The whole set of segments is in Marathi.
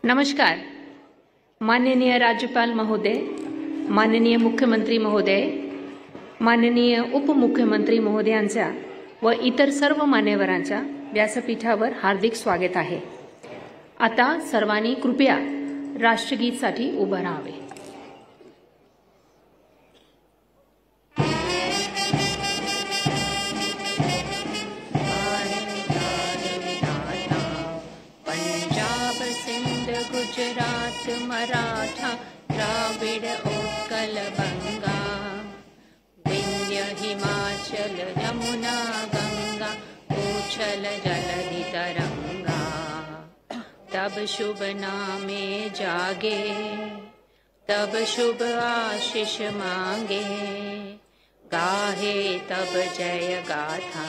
नमस्कार. माननीय राज्यपाल महोदय, माननीय मुख्यमंत्री महोदय, माननीय उपमुख्यमंत्री महोदयांचा व इतर सर्व मान्यवरांच्या व्यासपीठावर हार्दिक स्वागत आहे. आता सर्वांनी कृपया राष्ट्रगीतासाठी उभं राहावे. गुजरात मराठा द्राविड उत्कल बंगा विंध्य हिमाचल यमुना गंगा उछल जलधि तरंगा तब शुभ नामे जागे तब शुभ आशीष मांगे गाहे तब जय गाथा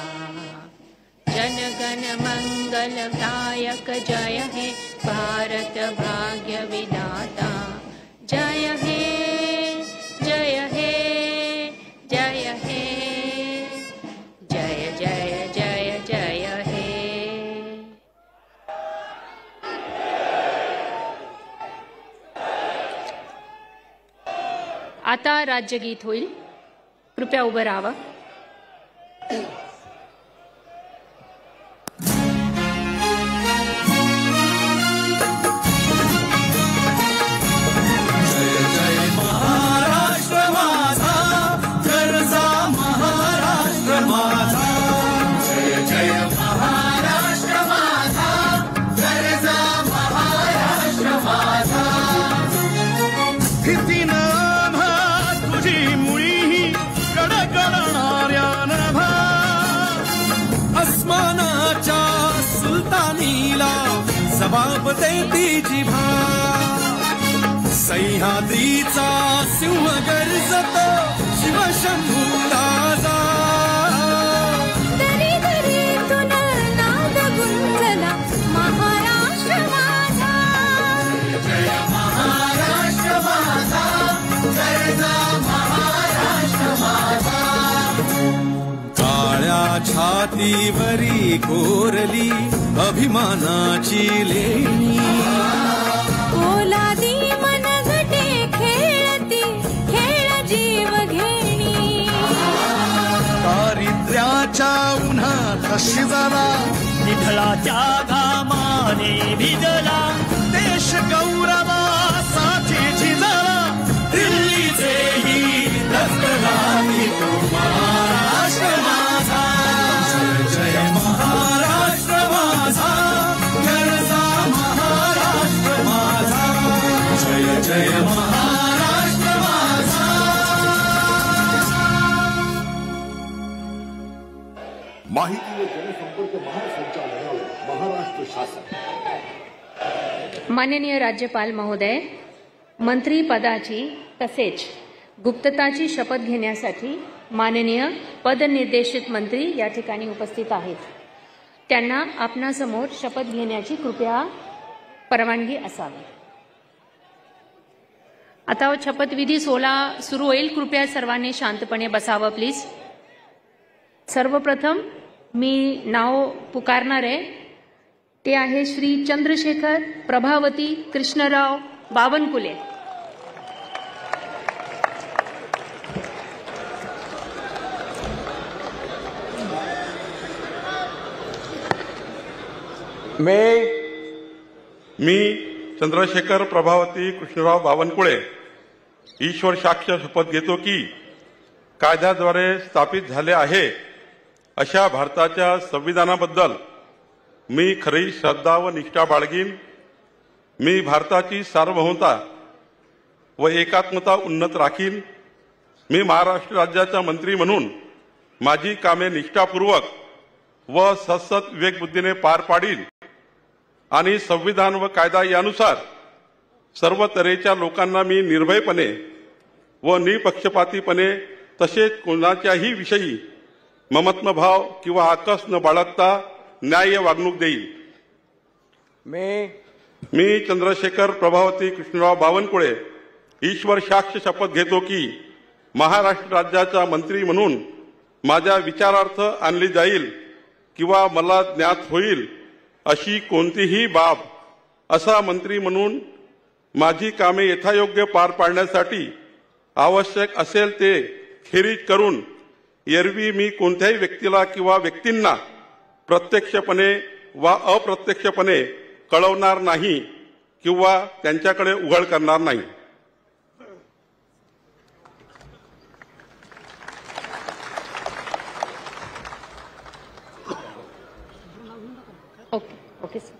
जन गण मंगल दायक जय हे भारत भाग्य विधाता जय हे जय हे जय हे जय जय जय जय हे. आता राज्यगीत होईल. कृपया उभं राहावं. जबाब देती जिभा सह्याद्रीचा सिंह गर्जतो शिवशंभू राजा दरी दरीतून नाद गुंजला महाराष्ट्र माझा जय महाराष्ट्र माझा जय महाराष्ट्र माझा. काळ्या छातीवरी कोरली अभिमानाची लेणी ओलादी मनगटे खेळती खेळ जीव घेणी दारिद्र्याच्या उन्हात शिजला निढळाच्या घामाने भिजला देश गौरवासाठी झिजला दिल्लीचेही रक्तगामी तो महाराष्ट्र माझा जय महाराष्ट्र माझा गरजा महाराष्ट्र माझा जय जय महाराष्ट्र माझा. माहिती व जनसंपर्क महासंचालनालय महाराष्ट्र शासन. माननीय राज्यपाल महोदय, मंत्री पदाची तसेच गुप्तताची शपथ घेण्यासाठी माननीय पदनिर्देशित मंत्री या ठिकाणी उपस्थित आहेत. त्यांना आपणासमोर शपथ घेण्याची कृपया परवानगी असावी. आता शपथविधी सोहळा सुरू होईल. कृपया सर्वांनी शांतपणे बसावं प्लीज. सर्वप्रथम मी नाव पुकारणार आहे. ते आहे श्री चंद्रशेखर प्रभावती कृष्णराव बावनकुळे. मी चंद्रशेखर प्रभावती कृष्णराव बावनकुळे ईश्वर साक्ष शपथ घेतो की कायद्याद्वारे स्थापित झाले आहे अशा भारताच्या संविधानाबद्दल मी खरी श्रद्धा व निष्ठा बाळगीन. मी भारताची सार्वभौमता व एकात्मता उन्नत राखीन. मी महाराष्ट्र राज्याचा मंत्री म्हणून माझी कामे निष्ठापूर्वक व सतत विवेकबुद्धीने पार पाडीन आणि संविधान व कायदा यानुसार सर्व तऱ्हेच्या लोकांना मी निर्भयपणे व निपक्षपातीपणे तसेच कोणाच्याही विषयी ममत्वभाव किंवा आकस न बाळगता न्याय्य वागणूक देईल. मी चंद्रशेखर प्रभावती कृष्णराव बावनकुळे ईश्वर साक्ष शपथ घेतो की महाराष्ट्र राज्याचा मंत्री म्हणून माझ्या विचारार्थ आणली जाईल किंवा मला ज्ञात होईल अशी कोणतीही बाब असा मंत्री म्हणून माझी कामे यथायोग्य पार पाडण्यासाठी आवश्यक असेल ते खेरीज करून एरवी मी कोणत्याही व्यक्तीला किंवा व्यक्तींना प्रत्यक्षपणे वा अप्रत्यक्षपणे कळवणार नाही किंवा त्यांच्याकडे उघड करणार नाही. Okay sir.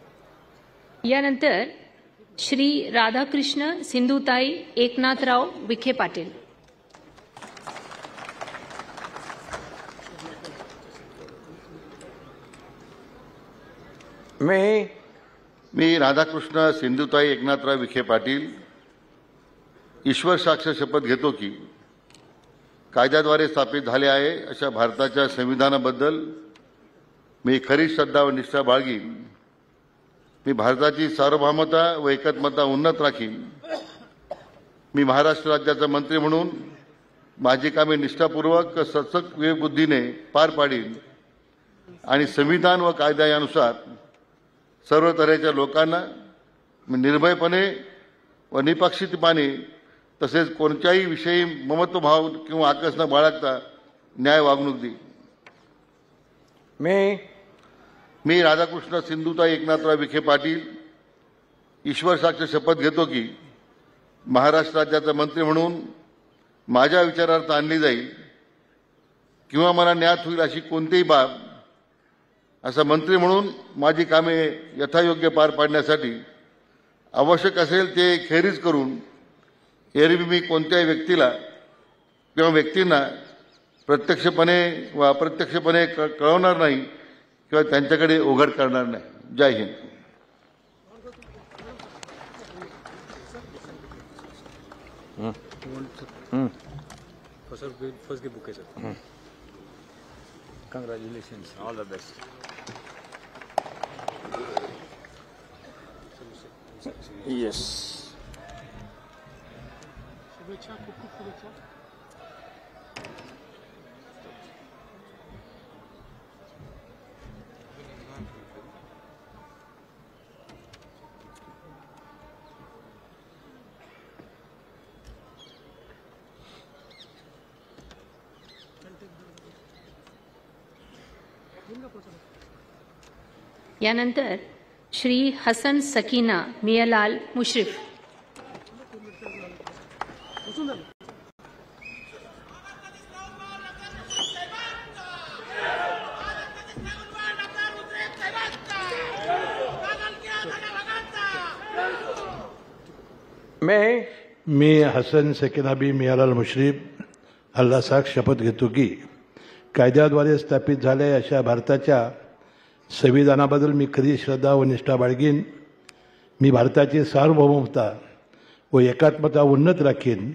यानंतर श्री राधाकृष्ण सिंधुताई एकनाथराव विखे पाटील. मी राधाकृष्ण सिंधुताई एकनाथराव विखे पाटील ईश्वर साक्ष शपथ घेतो की कायद्याद्वारे स्थापित झाले आहे अशा भारताच्या संविधानाबद्दल मी खरी श्रद्धा व निष्ठा बाळगीन. मी भारताची सार्वभौमता व एकात्मता उन्नत राखीन. मी महाराष्ट्र राज्याचा मंत्री म्हणून माझी कामे निष्ठापूर्वक सचक विवेकबुद्धीने पार पाडीन आणि संविधान व कायदा यानुसार सर्व तऱ्हेच्या लोकांना निर्भयपणे व निपक्षितपणे तसेच कोणत्याही विषयी ममत्वभाव किंवा आकस न बाळगता न्याय वागणूक देईन. मी राधाकृष्ण सिंधुताई एकनाथराव विखे पाटील ईश्वर साक्ष शपथ घेतो की महाराष्ट्र राज्याचा मंत्री म्हणून माझ्या विचारार्थ आणली जाईल किंवा मला ज्ञात होईल अशी कोणतीही बाब असा मंत्री म्हणून माझी कामे यथायोग्य पार पाडण्यासाठी आवश्यक असेल ते खेरीज करून एरवी मी कोणत्याही व्यक्तीला किंवा व्यक्तींना प्रत्यक्षपणे व अप्रत्यक्षपणे कळवणार नाही किंवा त्यांच्याकडे उघड करणार नाही. जय Hind. First give bouquet, sir. Congratulations. All the best. Yes. यानंतर श्री हसन सकीना मियालाल मुश्रीफ. मी हसन सकीनाबी मियालाल मुश्रीफ अल्लाह साक्ष शपथ घेतो की कायद्याद्वारे स्थापित झाले अशा भारताच्या संविधानाबद्दल मी खरी श्रद्धा व निष्ठा बाळगीन. मी भारताची सार्वभौमता व एकात्मता उन्नत राखीन.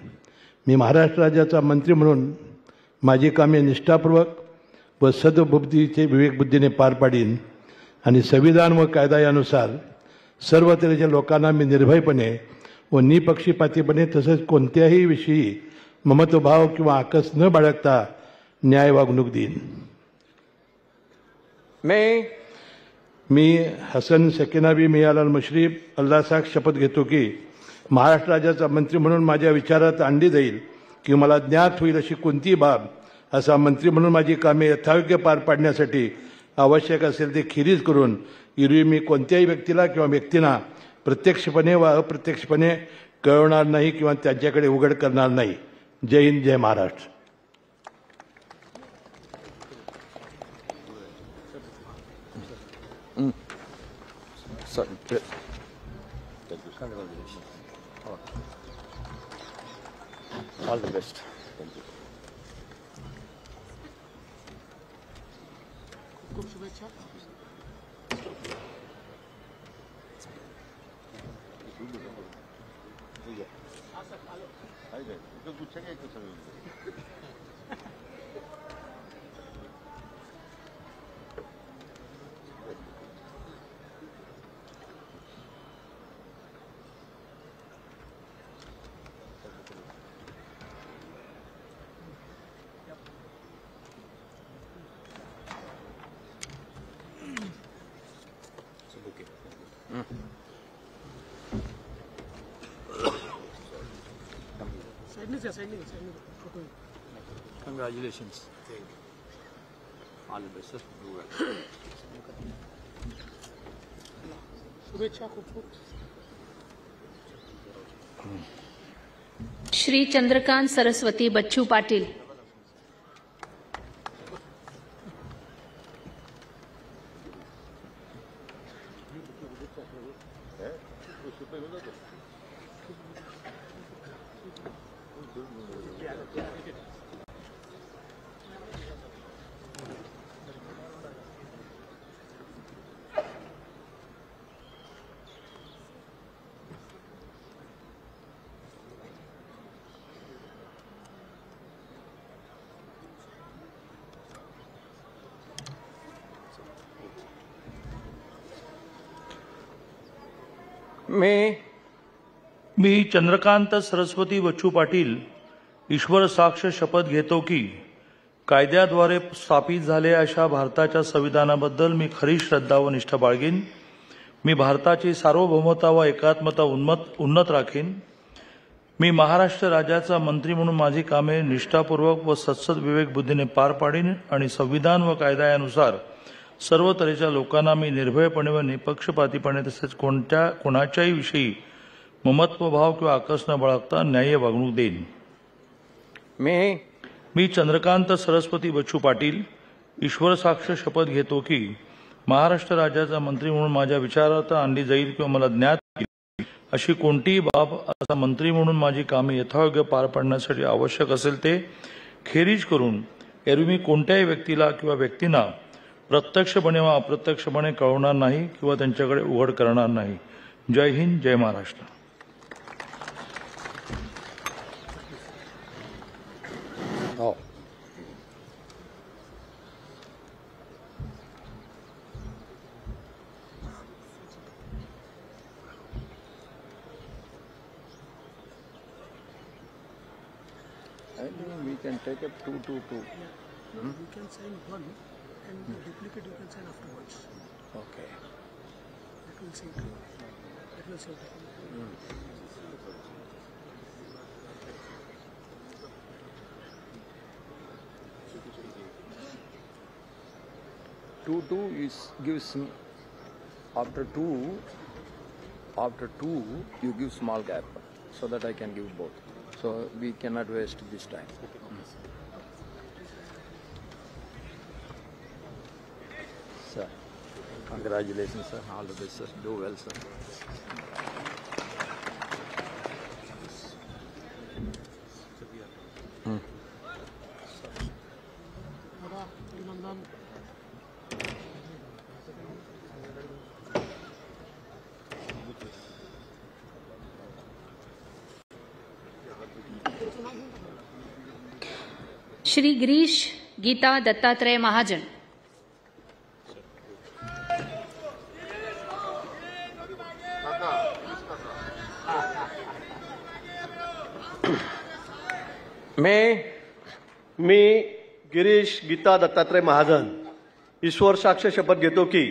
मी महाराष्ट्र राज्याचा मंत्री म्हणून माझी कामे निष्ठापूर्वक व सद्बुद्धीचे विवेकबुद्धीने पार पाडीन आणि संविधान व कायदा यानुसार सर्व तऱ्हेच्या लोकांना मी निर्भयपणे व निपक्षपातीपणे तसेच कोणत्याही विषयी ममत्वभाव किंवा आकस न बाळगता न्याय वागणूक देईन. मी हसन सकीनाबी मियालाल मुश्रीफ अल्लाह साक्ष शपथ घेतो की महाराष्ट्र राज्याचा मंत्री म्हणून माझ्या विचारात आणली जाईल की मला ज्ञात होईल अशी कोणतीही बाब असा मंत्री म्हणून माझी कामे यथायोग्य पार पाडण्यासाठी आवश्यक असेल ते खेरीज करून एरवी मी कोणत्याही व्यक्तीला किंवा व्यक्तींना प्रत्यक्षपणे व अप्रत्यक्षपणे कळवणार नाही किंवा त्यांच्याकडे उघड करणार नाही. जय हिंद, जय Maharashtra. All the best. Congratulations. All the best, sir. Do well. Shri Chandrakant Saraswati Bachchu Patil. मी चंद्रकांत सरस्वती बच्चू पाटील ईश्वर साक्ष शपथ घेतो की कायद्याद्वारे स्थापित झाले अशा भारताच्या संविधानाबद्दल मी खरी श्रद्धा व निष्ठा बाळगीन. मी भारताची सार्वभौमता व एकात्मता उन्नत राखीन. मी महाराष्ट्र राज्याचा मंत्री म्हणून माझी कामे निष्ठापूर्वक व सत्सद विवेक बुद्धीने पार पाडीन आणि संविधान व कायद्यानुसार सर्व तऱ्हेच्या लोकांना मी निर्भयपणे व निपक्षपातीपणे तसेच कोणाच्याही विषयी ममत्वभाव किंवा आकस न बाळगता न्याय्य वागणूक देईन. मी चंद्रकांत सरस्वती बच्चू पाटील ईश्वर साक्ष शपथ घेतो की महाराष्ट्र राज्याचा मंत्री म्हणून माझ्या विचारार्थ आणली जाईल किंवा मला ज्ञात येईल अशी कोणतीही बाब असा मंत्री म्हणून माझी कामे यथायोग्य पार पाडण्यासाठी आवश्यक असेल ते खेरीज करून एरवी मी कोणत्याही व्यक्तीला किंवा व्यक्तींना प्रत्यक्षपणे व अप्रत्यक्षपणे कळवणार नाही किंवा त्यांच्याकडे उघड करणार नाही. जय हिंद, जय Maharashtra. Oh. I think we can take up 222. You can sign one and the duplicate you can sign afterwards. Okay. That will save time. That will save time. 2 gives after two you give small gap so that I can give both. So we cannot waste this time. Sir, congratulations, sir. All the best, sir. Do well, sir. Shri Girish Gita Dattatray Mahajan. मी गिरीश गीता दत्तात्रय महाजन ईश्वर साक्ष शपथ घेतो की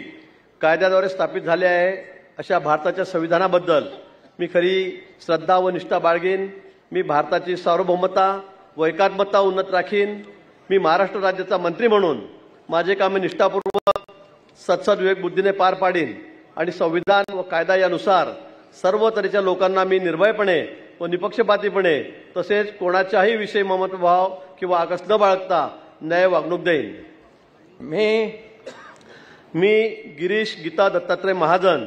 कायद्याद्वारे स्थापित झाले आहे अशा भारताच्या संविधानाबद्दल मी खरी श्रद्धा व निष्ठा बाळगीन. मी भारताची सार्वभौमता व एकात्मता उन्नत राखीन. मी महाराष्ट्र राज्याचा मंत्री म्हणून माझे कामे निष्ठापूर्वक सत्सद विवेक बुद्धीने पार पाडीन आणि संविधान व कायदा यानुसार सर्व तऱ्हेच्या लोकांना मी निर्भयपणे व निपक्षपातीपणे तसेच कोणाच्याही विषयी ममत्वभाव किंवा आकस न बाळगता न्याय वागणूक देईन. मी गिरीश गीता दत्तात्रय महाजन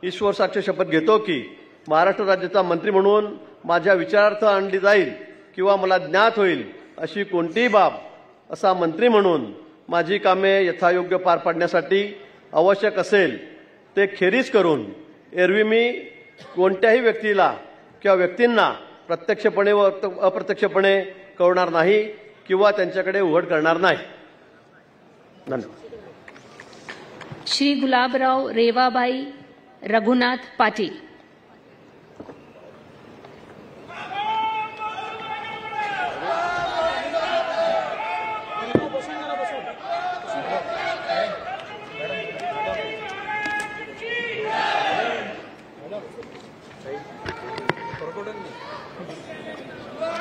ईश्वर साक्ष शपथ घेतो की महाराष्ट्र राज्याचा मंत्री म्हणून माझ्या विचारार्थ आणली जाईल किंवा मला ज्ञात होईल अशी कोणतीही बाब असा मंत्री म्हणून माझी कामे यथायोग्य पार पाडण्यासाठी आवश्यक असेल ते खेरीज करून एरवी मी कोणत्याही व्यक्तीला किंवा व्यक्तींना प्रत्यक्षपणे व अप्रत्यक्षपणे कळवणार नाही किंवा त्यांच्याकडे उघड करणार नाही. धन्यवाद. श्री गुलाबराव रेवाबाई रघुनाथ पाटील.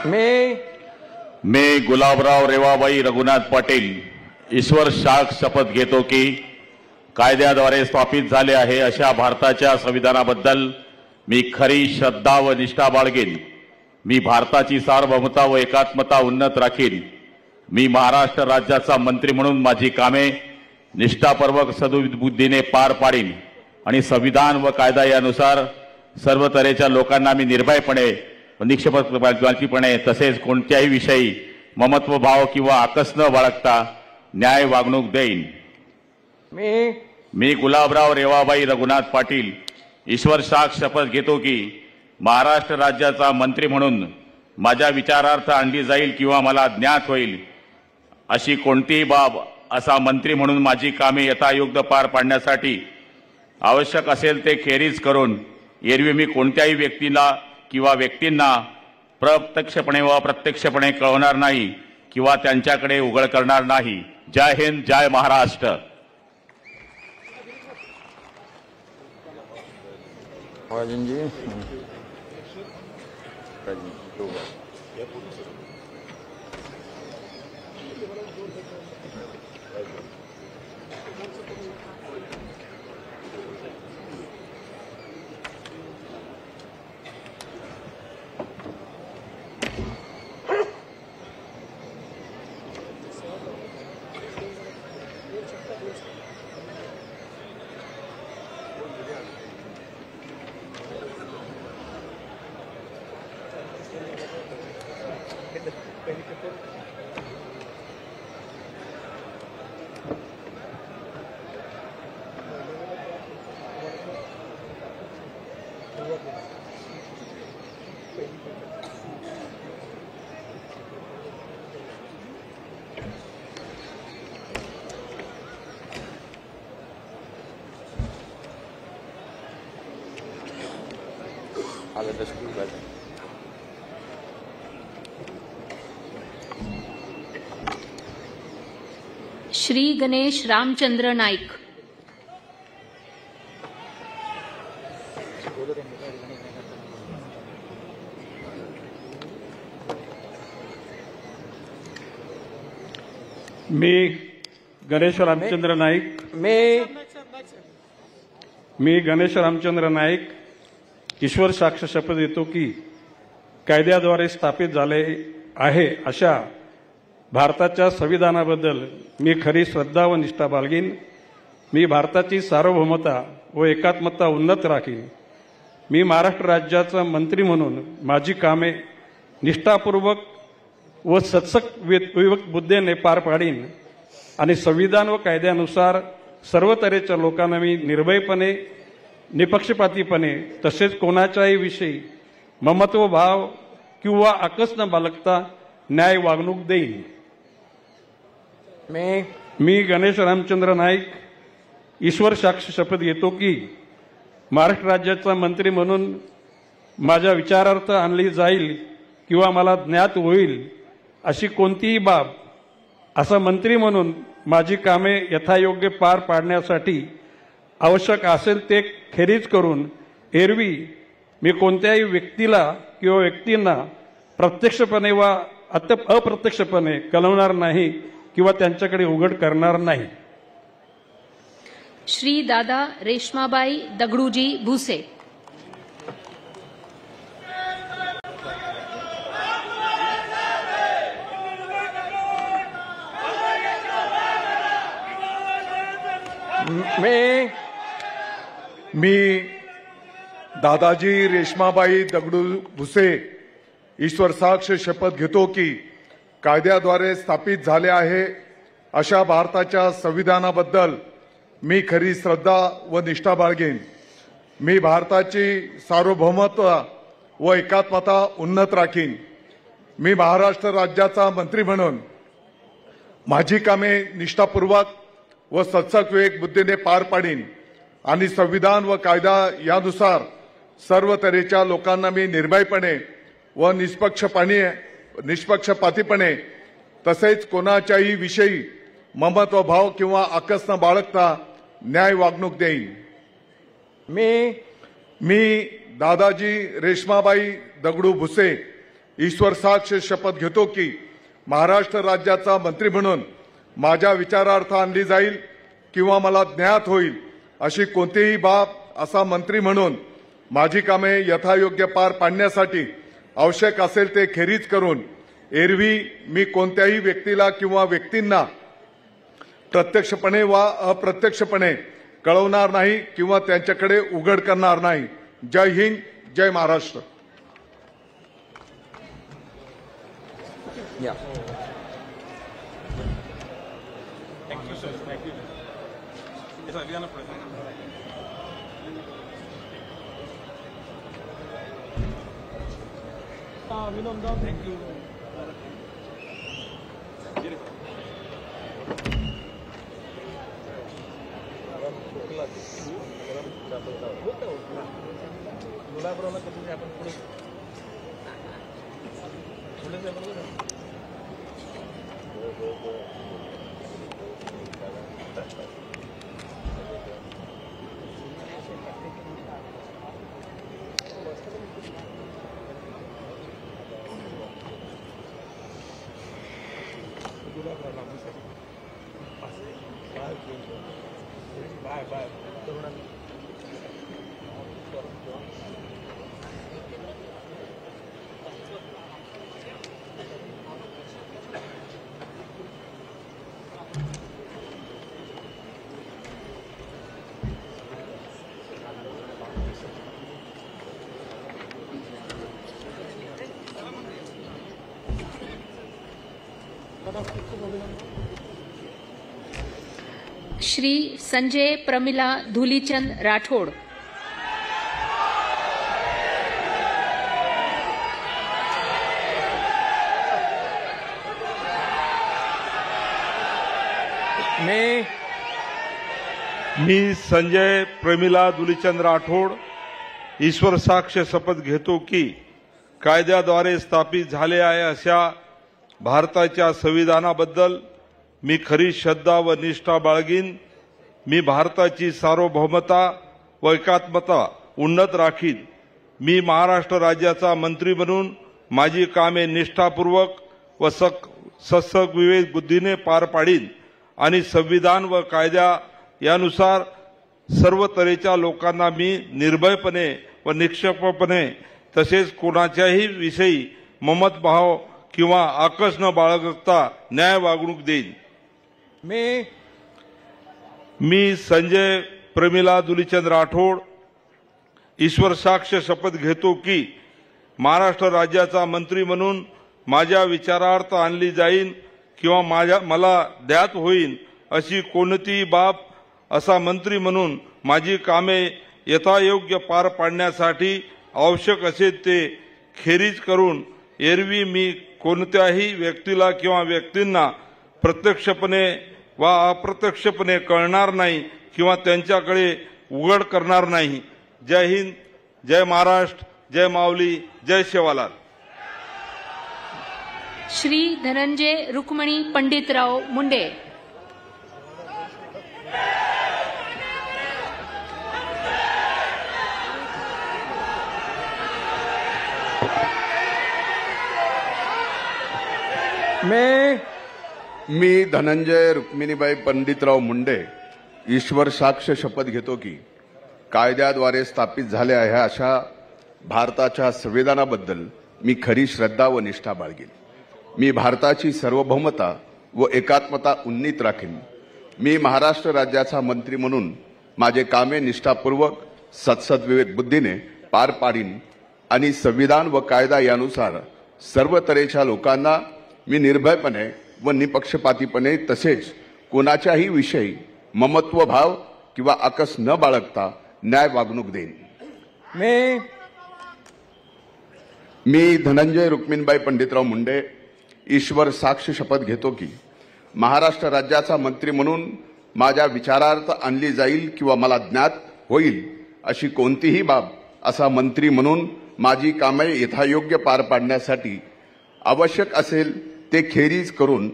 मी गुलाबराव रेवाबाई रघुनाथ पाटील ईश्वर साक्ष शपथ घेतो की कायद्याद्वारे स्थापित झाले आहे अशा भारताच्या संविधानाबद्दल मी खरी श्रद्धा व निष्ठा बाळगेन. मी भारताची सार्वभौमता व एकात्मता उन्नत राखीन. मी महाराष्ट्र राज्याचा मंत्री म्हणून माझी कामे निष्ठापूर्वक सद्बुद्धीने पार पाडीन आणि संविधान व कायदा यानुसार सर्व तऱ्हेच्या लोकांना मी निर्भयपणे व निष्पक्षपातीपणे तसेच कोणत्याही विषयी ममत्व भाव किंवा आकस न बाळगता न्याय वागणूक देईन. मी गुलाबराव रेवाबाई रघुनाथ पाटील ईश्वर साक्ष शपथ घेतो की महाराष्ट्र राज्याचा मंत्री म्हणून माझ्या विचारार्थ आणली जाईल किंवा मला ज्ञात होईल अशी कोणतीही बाब असा मंत्री म्हणून माझी कामे यथायोग्य पार पाडण्यासाठी आवश्यक असेल ते खेरीज करून एरवी मी कोणत्याही व्यक्तीला किंवा व्यक्तींना प्रत्यक्षपणे व अप्रत्यक्षपणे कळवणार नाही किंवा त्यांच्याकडे उघड करणार नाही. जय हिंद, जय महाराष्ट्र. श्री गणेश रामचंद्र नाईक. मी गणेश रामचंद्र नाईक. मी गणेश रामचंद्र नाईक ईश्वर साक्ष शपथ घेतो की कायद्याद्वारे स्थापित झाले आहे अशा भारताच्या संविधानाबद्दल मी खरी श्रद्धा व निष्ठा बाळगीन. मी भारताची सार्वभौमता व एकात्मता उन्नत राखीन. मी महाराष्ट्र राज्याचा मंत्री म्हणून माझी कामे निष्ठापूर्वक व सत्सक बुद्धीने पार पाडीन आणि संविधान व कायद्यानुसार सर्व तऱ्हेच्या लोकांना मी निर्भयपणे निपक्षपातीपणे तसेच कोणाच्याही विषयी ममत्व भाव किंवा आकस न बाळगता न्याय वागणूक देईन. मी गणेश रामचंद्र नाईक ईश्वर साक्ष शपथ घेतो की महाराष्ट्र राज्याचा मंत्री म्हणून माझ्या विचारार्थ आणली जाईल किंवा मला ज्ञात होईल अशी कोणतीही बाब असा मंत्री म्हणून माझी कामे यथायोग्य पार पाडण्यासाठी आवश्यक असेल ते खेरीज करून एरवी मी कोणत्याही व्यक्तीला किंवा व्यक्तींना प्रत्यक्षपणे वा अप्रत्यक्षपणे कळवणार नाही किंवा त्यांच्याकडे उघड करणार नाही. श्री दादा रेश्माबाई दगडूजी भुसे. मी दादाजी रेश्माबाई दगडू भुसे ईश्वर साक्ष शपथ घेतो की कायद्याद्वारे स्थापित झाले आहे अशा भारताच्या संविधानाबद्दल मी खरी श्रद्धा व निष्ठा बाळगेन. मी भारताची सार्वभौमत्व व एकात्मता उन्नत राखीन. मी महाराष्ट्र राज्याचा मंत्री म्हणून माझी कामे निष्ठापूर्वक व सत्सक विवेक बुद्धीने पार पाडीन आणि संविधान व कायदा यानुसार सर्व तऱ्हेच्या लोकांना मी निर्भयपणे व निष्पक्षपातीपणे तसेच कोणाच्याही विषयी ममत्व भाव किंवा आकस न बाळगता न्याय वागणूक देईन. मी दादाजी रेश्माबाई दगडू भुसे ईश्वर साक्ष शपथ घेतो की महाराष्ट्र राज्याचा मंत्री म्हणून माझ्या विचारार्थ आणली जाईल किंवा मला ज्ञात होईल अशी कोणतीही बाब असा मंत्री म्हणून माझी कामे यथायोग्य पार पाडण्यासाठी आवश्यक असेल ते खेरीज करून एरवी मी कोणत्याही व्यक्तीला किंवा व्यक्तींना प्रत्यक्षपणे वा अप्रत्यक्षपणे कळवणार नाही किंवा त्यांच्याकडे उघड करणार नाही. जय हिंद, जय Maharashtra. Yeah. Thank you. Shri Sanjay Pramila Dhulichand Rathod. मी संजय प्रमिला धुलीचंद राठोड ईश्वर साक्ष शपथ घेतो की कायद्याद्वारे स्थापित झाले आहे अशा भारताच्या संविधानाबद्दल मी खरी श्रद्धा व निष्ठा बाळगीन. मी भारताची सार्वभौमता व एकात्मता उन्नत राखीन. मी महाराष्ट्र राज्याचा मंत्री म्हणून माझी कामे निष्ठापूर्वक व सत्सग विवेक बुद्धीने पार पाडीन आणि संविधान व कायद्या यानुसार सर्व तऱ्हेच्या लोकांना मी निर्भयपणे व निष्पक्षपणे तसेच कोणाच्याही विषयी ममतभाव किंवा आकस न बाळगता न्याय वागणूक देईन. मी संजय प्रमिला धुलीचंद राठोड ईश्वर साक्ष शपथ घेतो की महाराष्ट्र राज्याचा मंत्री म्हणून माझ्या विचारार्थ आणली जाईल किंवा मला ज्ञात होईल अशी कोणतीही बाब असा मंत्री म्हणून माझी कामे यथायोग्य पार पाडण्यासाठी आवश्यक असेल ते खेरीज करून एरवी मी कोणत्याही व्यक्तीला किंवा व्यक्तींना प्रत्यक्षपणे वा अप्रत्यक्षपणे कळणार नाही किंवा त्यांच्याकडे उघड करणार नाही. जय हिंद, जय महाराष्ट्र, जय माऊली, जय सेवालाल. श्री धनंजय रुक्मणी पंडितराव मुंडे. मी धनंजय रुक्मिणीबाई पंडितराव मुंडे ईश्वर साक्ष शपथ घेतो की कायद्याद्वारे स्थापित झाले आहे अशा भारताच्या संविधानाबद्दल मी खरी श्रद्धा व निष्ठा बाळगीन. मी भारताची सार्वभौमता व एकात्मता उन्नीत राखीन. मी महाराष्ट्र राज्याचा मंत्री म्हणून माझे कामे निष्ठापूर्वक सत्सद्विवेक बुद्धीने पार पाडीन आणि संविधान व कायदा यानुसार सर्व तऱ्हेच्या लोकांना मी निर्भयपणे व निपक्षपातीपणे तसेच कोणाच्याही विषयी ममत्व भाव किंवा आकस न बाळगता न्याय वागणूक देईन. मी धनंजय रुक्मिणीबाई पंडितराव मुंडे ईश्वर साक्ष शपथ घेतो की महाराष्ट्र राज्याचा मंत्री म्हणून माझ्या विचारार्थ आणली जाईल किंवा मला ज्ञात होईल अशी कोणतीही बाब असा मंत्री म्हणून माझी कामे यथायोग्य पार पाडण्यासाठी आवश्यक असेल ते खेरीज करून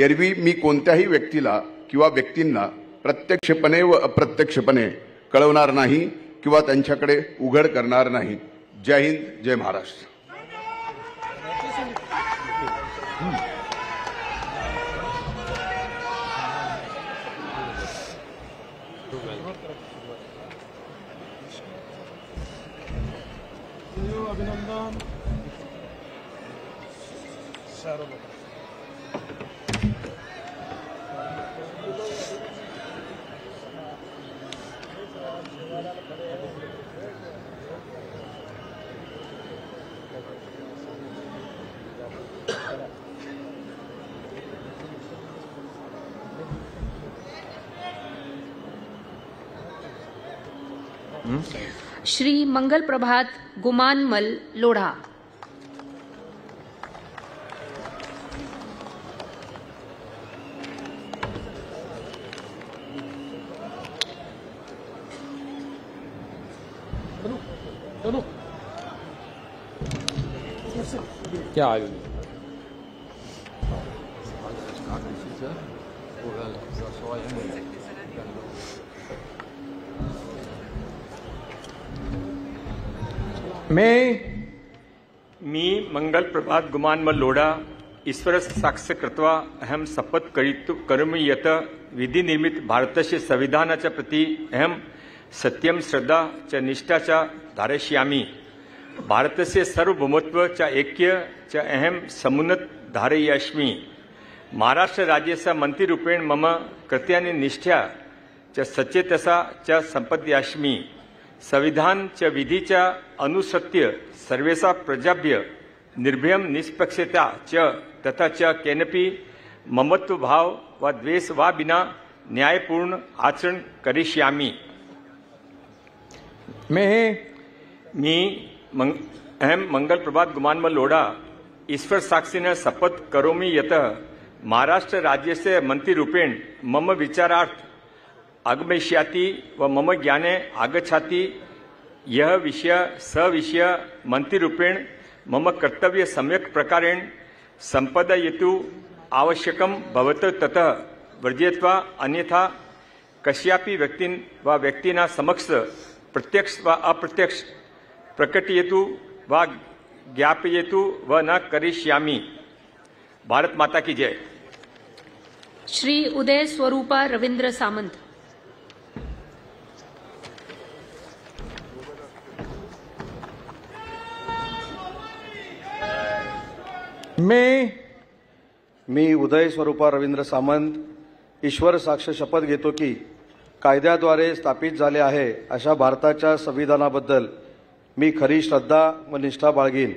एरवी मी कोणत्याही व्यक्तीला किंवा व्यक्तींना प्रत्यक्षपणे व अप्रत्यक्षपणे कळवणार नाही किंवा त्यांच्याकडे उघड करणार नाही. जय हिंद, जय महाराष्ट्र. अभिनंदन श्री मंगल प्रभात गुमानमल लोढ़ा। क्या आयु मी मंगल प्रभात गुमानमल लोढ़ा ईश्वर साक्ष कृत्वा अहम शपथ करोमि यत विधि निर्मित भारतस्य संविधानाच्या प्रति अहम सत्यम श्रद्धा च निष्ठा च धारयिष्यामि। भारतस्य सार्वभौमत्व च ऐक्य च अहम समुन्नत धारयिष्यामि। महाराष्ट्र राज्यस्य मंत्रीरूपेण मम कृत्यानि निष्ठा च सचेतसा च संपद्यास्मि। संविधान च विधि च अनुसृत्य सर्वेषां प्रजाभ्य निर्भयं निष्पक्षता च तथा च केनपि ममत्व भाव व द्वेष वा विना न्यायपूर्ण आचरण करिष्यामि। अहम मंगल प्रभात गुमानमल लोढ़ा ईश्वर साक्षिण शपथ करोमि यत महाराष्ट्र राज्यस्य मंत्रीरूपेण मम विचारार्थ आगमिष्याति व मम ज्ञाने आगच्छति। यह विषय सविषय मंत्रीरूपेण मम कर्तव्य सम्यक प्रकारेण संपादयितु आवश्यकं भवत ततः वर्जयित्वा अन्यथा कस्यापि व्यक्तिना समक्ष प्रत्यक्ष व अप्रत्यक्ष प्रकटयतु व ज्ञापयतु व न करिष्यामि। भारत माता की जय। श्री उदय स्वरूपा रविंद्र सामंत। मी उदय स्वरूपा रवींद्र सामंत ईश्वर साक्ष शपथ घेतो की कायद्याद्वारे स्थापित झाले आहे अशा भारताच्या संविधानाबद्दल मी खरी श्रद्धा व निष्ठा बाळगीन।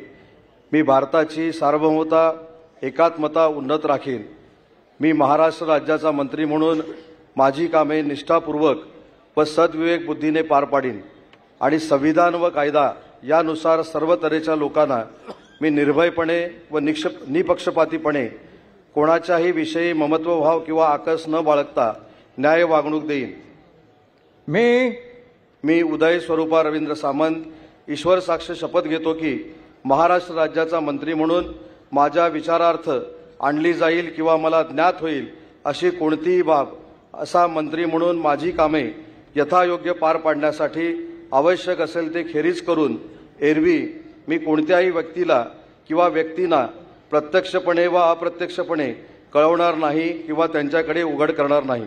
मी भारताची सार्वभौमता एकात्मता उन्नत राखीन। मी महाराष्ट्र राज्याचा मंत्री म्हणून माझी कामे निष्ठापूर्वक व सद्विवेक बुद्धीने पार पाडीन आणि संविधान व कायदा यानुसार सर्व तऱ्हेच्या लोकांना मी निर्भयपणे व निपक्षपातीपणे कोणाच्याही विषयी ममत्वभाव किंवा आकस न बाळगता न्याय वागणूक देईन। मी उदय स्वरूपा रवींद्र सामंत ईश्वर साक्ष शपथ घेतो की महाराष्ट्र राज्याचा मंत्री म्हणून माझ्या विचारार्थ आणली जाईल किंवा मला ज्ञात होईल अशी कोणतीही बाब असा मंत्री म्हणून माझी कामे यथायोग्य पार पाडण्यासाठी आवश्यक असेल ते खेरीज करून एरवी मी कोणत्याही व्यक्तीला किंवा व्यक्तींना प्रत्यक्षपणे व अप्रत्यक्षपणे कळवणार नाही किंवा त्यांच्याकडे उघड करणार नाही।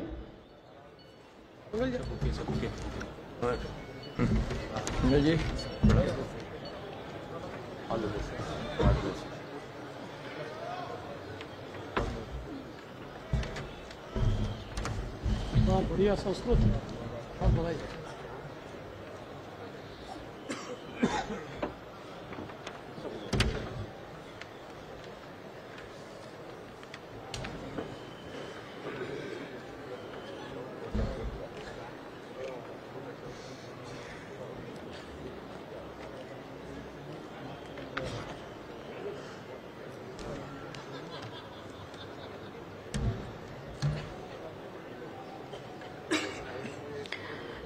बढ़िया संस्कृत और बधाई।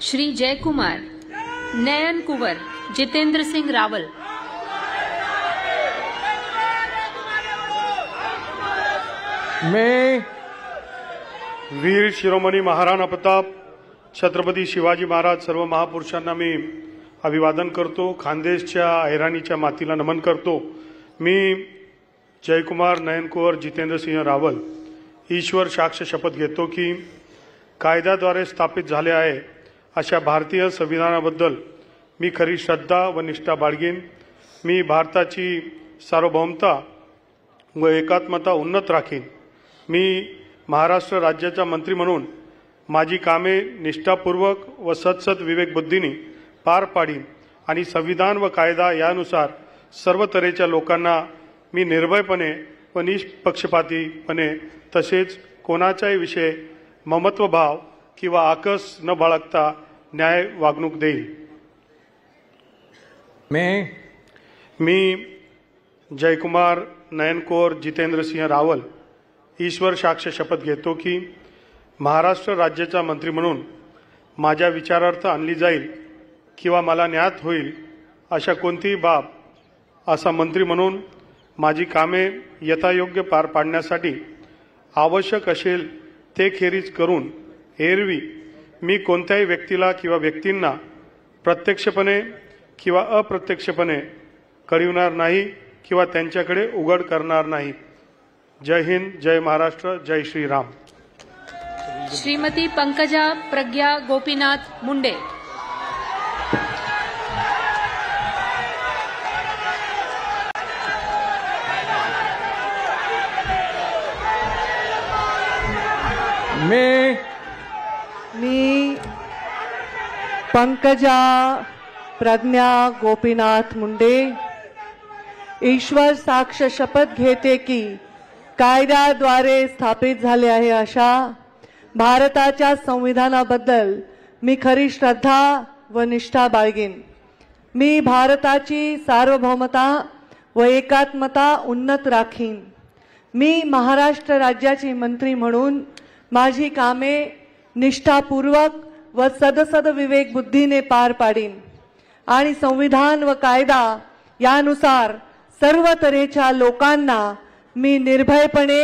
श्री जयकुमार नयन कुंवर जितेंद्र सिंह रावल। मैं वीर शिरोमणी महाराणा प्रताप छत्रपती शिवाजी महाराज सर्व महापुरुषांना मी अभिवादन करतो। खानदेशच्या ऐराणीच्या मातीला नमन करतो। मी जयकुमार नयन कुंवर जितेंद्र सिंह रावल ईश्वर साक्ष शपथ घेतो की कायद्याद्वारे स्थापित झाले आहे अशा भारतीय संविधानाबद्दल मी खरी श्रद्धा व निष्ठा बाळगीन. मी भारताची सार्वभौमता व एकात्मता उन्नत राखीन. मी महाराष्ट्र राज्याचा मंत्री म्हणून माझी कामे निष्ठापूर्वक व सत्सद विवेकबुद्धीने पार पाडीन आणि संविधान व कायदा यानुसार सर्व तऱ्हेच्या लोकांना मी निर्भयपणे व निष्पक्षपातीपणे तसेच कोणाच्याही विषयी ममत्वभाव किंवा आकस न बाळगता न्याय वागणूक देईल. मी जयकुमार नयनकोर जितेंद्र सिंह रावल ईश्वर साक्ष शपथ घेतो की महाराष्ट्र राज्याचा मंत्री म्हणून माझ्या विचारार्थ आणली जाईल किंवा मला ज्ञात होईल अशा कोणतीही बाब असा मंत्री म्हणून माझी कामे यथायोग्य पार पाडण्यासाठी आवश्यक असेल ते खेरीज करून एरवी मी कोणत्याही व्यक्तीला किंवा व्यक्तींना प्रत्यक्षपणे किंवा अप्रत्यक्षपणे कळविणार नाही किंवा त्यांच्याकडे उघड करणार नाही. जय हिंद, जय महाराष्ट्र, जय श्रीराम. श्रीमती पंकजा प्रज्ञा गोपीनाथ मुंडे. मी पंकजा प्रज्ञा गोपीनाथ मुंडे ईश्वर साक्ष शपथ घेते की कायद्याद्वारे स्थापित झाले आहे अशा भारताच्या संविधानाबद्दल मी खरी श्रद्धा व निष्ठा बाळगीन. मी भारताची सार्वभौमता व एकात्मता उन्नत राखीन. मी महाराष्ट्र राज्याची मंत्री म्हणून माझी कामे निष्ठापूर्वक व सदसद विवेक बुद्धीने पार पाडीन आणि संविधान व कायदा यानुसार सर्व तऱ्हेच्या लोकांना मी निर्भयपणे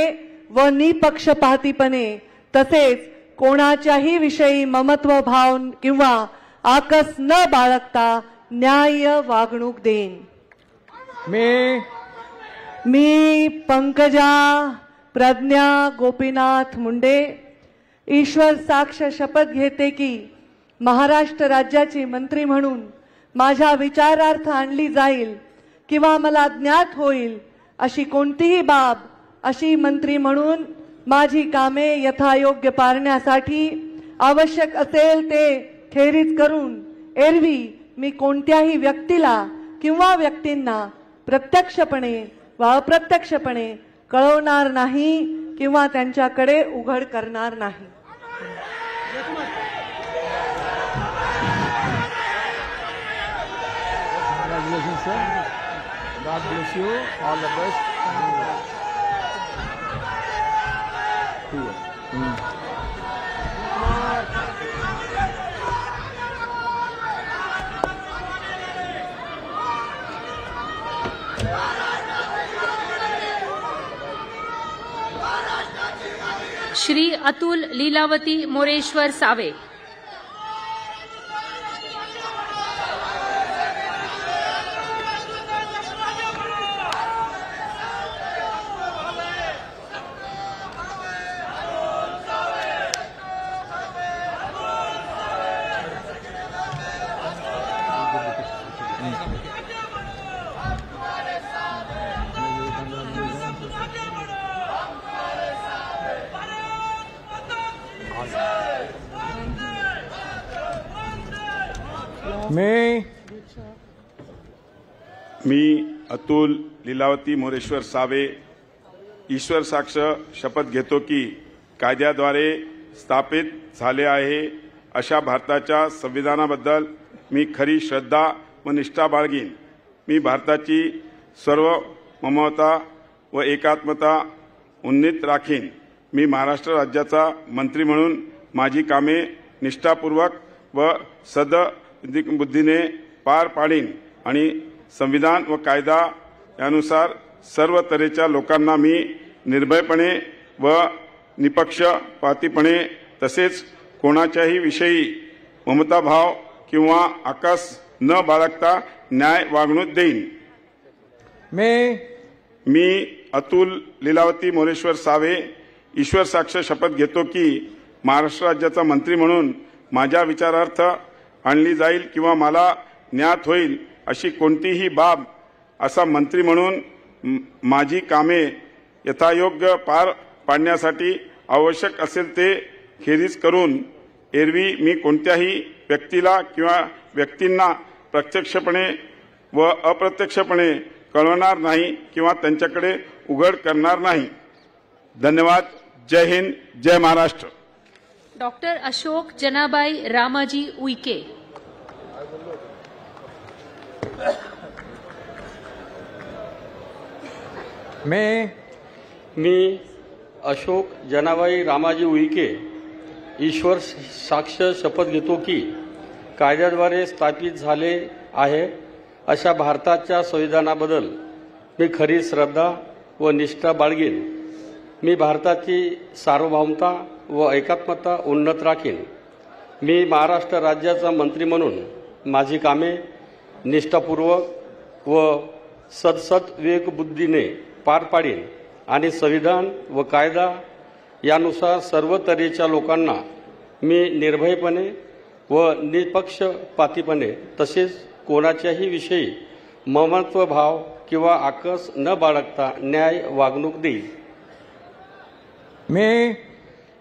व निपक्षपातीपणे तसेच कोणाच्याही विषयी ममत्व भाव किंवा आकस न बाळगता न्याय वागणूक देईन. मी पंकजा प्रज्ञा गोपीनाथ मुंडे ईश्वर साक्ष शपथ घेते की महाराष्ट्र राज्याची मंत्री म्हणून माझ्या विचारार्थ आणली जाईल किंवा मला ज्ञात होईल अशी कोणतीही बाब अशी मंत्री म्हणून माझी कामे यथायोग्य पारण्यासाठी आवश्यक असेल ते खेरीज करून एरवी मी कोणत्याही व्यक्तीला किंवा व्यक्तींना प्रत्यक्षपणे व अप्रत्यक्षपणे कळवणार नाही किंवा त्यांच्याकडे उघड करणार नाही. Congratulations, sir. God bless you. All the best. Shri Atul Lilavati Moreshwar Save. मी अतुल लीलावती मोरेश्वर सावे ईश्वर साक्ष शपथ घेतो की कायद्याद्वारे स्थापित झाले आहे अशा भारताच्या संविधानाबद्दल मी खरी श्रद्धा व निष्ठा बाळगीन. मी भारताची सर्व ममता व एकात्मता उन्नीत राखीन. मी महाराष्ट्र राज्याचा मंत्री म्हणून माझी कामे निष्ठापूर्वक व सद्बुद्धीने पार पाडीन आणि संविधान व कायदा यानुसार सर्व तऱ्हेच्या लोकांना मी निर्भयपणे व निपक्षपातीपणे तसेच कोणाच्याही विषयी ममताभाव किंवा आकस न बाळगता न्याय वागणूक देईन. मी अतुल लीलावती मोरेश्वर सावे ईश्वर साक्ष शपथ घेतो की महाराष्ट्र राज्याचा मंत्री म्हणून माझ्या विचारार्थ आणली जाईल किंवा मला ज्ञात होईल अशी कोणतीही बाब असा मंत्री म्हणून माझी कामे यथायोग्य पार पाडण्यासाठी आवश्यक असेल ते खेरीज करून एरवी मी कोणत्याही व्यक्तीला किंवा व्यक्तींना प्रत्यक्षपणे व अप्रत्यक्षपणे कळवणार नाही किंवा त्यांच्याकडे उघड करणार नाही. धन्यवाद. जय हिंद, जय महाराष्ट्र. डॉक्टर अशोक जनाबाई रामाजी उईके. मी अशोक जनाबाई रामाजी उईके ईश्वर साक्ष शपथ घेतो की कायद्याद्वारे स्थापित झाले आहे अशा भारताच्या संविधानाबद्दल मी खरी श्रद्धा व निष्ठा बाळगीन. मी भारताची सार्वभौमता व एकात्मता उन्नत राखीन. मी महाराष्ट्र राज्याचा मंत्री म्हणून माझी कामे निष्ठापूर्वक व सदसद विवेकबुद्धीने पार पाडीन आणि संविधान व कायदा यानुसार सर्व तऱ्हेच्या लोकांना मी निर्भयपणे व निपक्षपातीपणे तसेच कोणाच्याही विषयी ममत्व भाव किंवा आकस न बाळगता न्याय वागणूक देईल.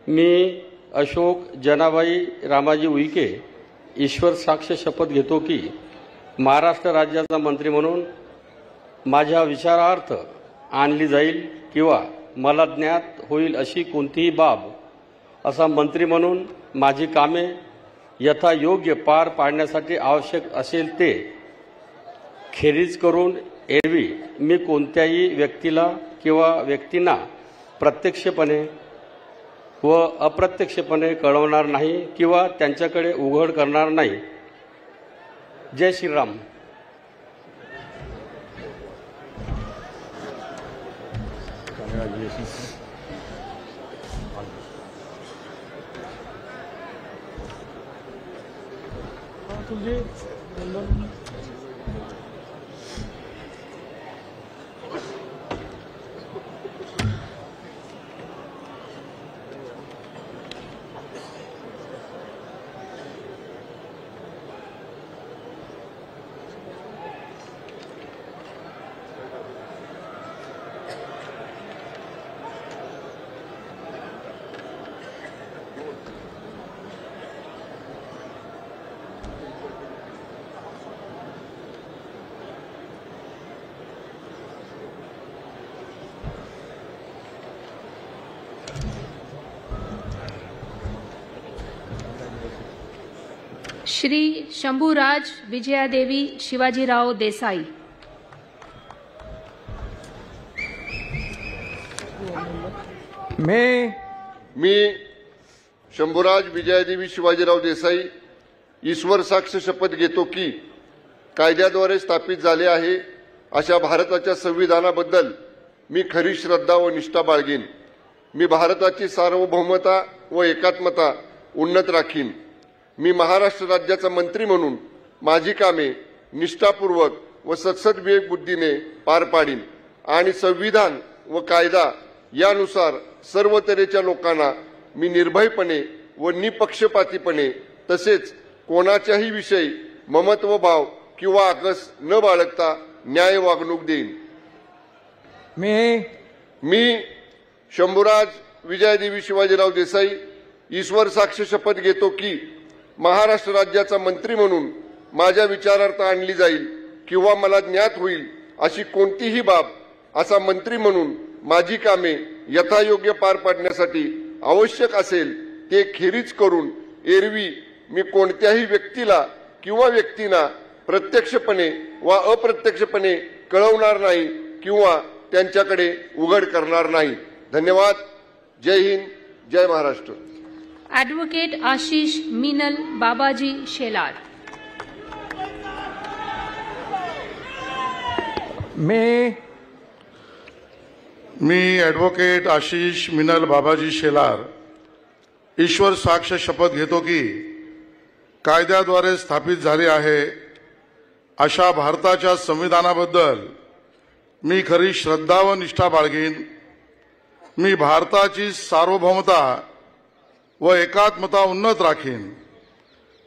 मी अशोक जनाबाई रामाजी उईके ईश्वर साक्ष शपथ घेतो की महाराष्ट्र राज्याचा मंत्री म्हणून माझ्या विचारार्थ आणली जाईल किंवा मला ज्ञात होईल अशी कोणतीही बाब असा मंत्री म्हणून माझी कामे यथायोग्य पार पाडण्यासाठी आवश्यक असेल ते खेरीज करून एरवी मी कोणत्याही व्यक्तीला किंवा व्यक्तींना प्रत्यक्षपणे व अप्रत्यक्षपणे कळवणार नाही किंवा त्यांच्याकडे उघड करणार नाही. जय श्रीराम. श्री शंभूराज विजयादेवी शिवाजीराव देसाई. मी शंभूराज विजयादेवी शिवाजीराव देसाई ईश्वर साक्ष शपथ घेतो की कायद्याद्वारे स्थापित झाले आहे अशा भारताच्या संविधानाबद्दल मी खरी श्रद्धा व निष्ठा बाळगीन. मी भारताची सार्वभौमता व एकात्मता उन्नत राखीन. मी महाराष्ट्र राज्याचा मंत्री म्हणून माझी कामे निष्ठापूर्वक व सदसद विवेकबुद्धीने पार पाडीन आणि संविधान व कायदा यानुसार सर्व तऱ्हेच्या लोकांना मी निर्भयपणे व निपक्षपातीपणे तसेच कोणाच्याही विषयी ममत्व भाव किंवा आकस न बाळगता न्याय वागणूक देईन. मी शंभूराज विजयादेवी शिवाजीराव देसाई ईश्वर साक्ष शपथ घेतो की महाराष्ट्र राज्याचा मंत्री म्हणून माझ्या विचारार्थ आणली जाईल किंवा मला ज्ञात होईल अशी कोणतीही बाब असा मंत्री म्हणून माझी कामे यथायोग्य पार पाडण्यासाठी आवश्यक असेल ते खेरीज करून एरवी मी कोणत्याही व्यक्तीला किंवा व्यक्तींना प्रत्यक्षपणे वा अप्रत्यक्षपणे कळवणार नाही किंवा त्यांच्याकडे उघड करणार नाही. धन्यवाद. जय हिंद, जय महाराष्ट्र. ॲडव्होकेट आशिष मीनल बाबाजी शेलार. मी ॲडव्होकेट आशिष मिनल बाबाजी शेलार ईश्वर साक्ष शपथ घेतो की कायद्याद्वारे स्थापित झाले आहे अशा भारताच्या संविधानाबद्दल मी खरी श्रद्धा व निष्ठा बाळगीन. मी भारताची सार्वभौमता व एकात्मता उन्नत राखीन.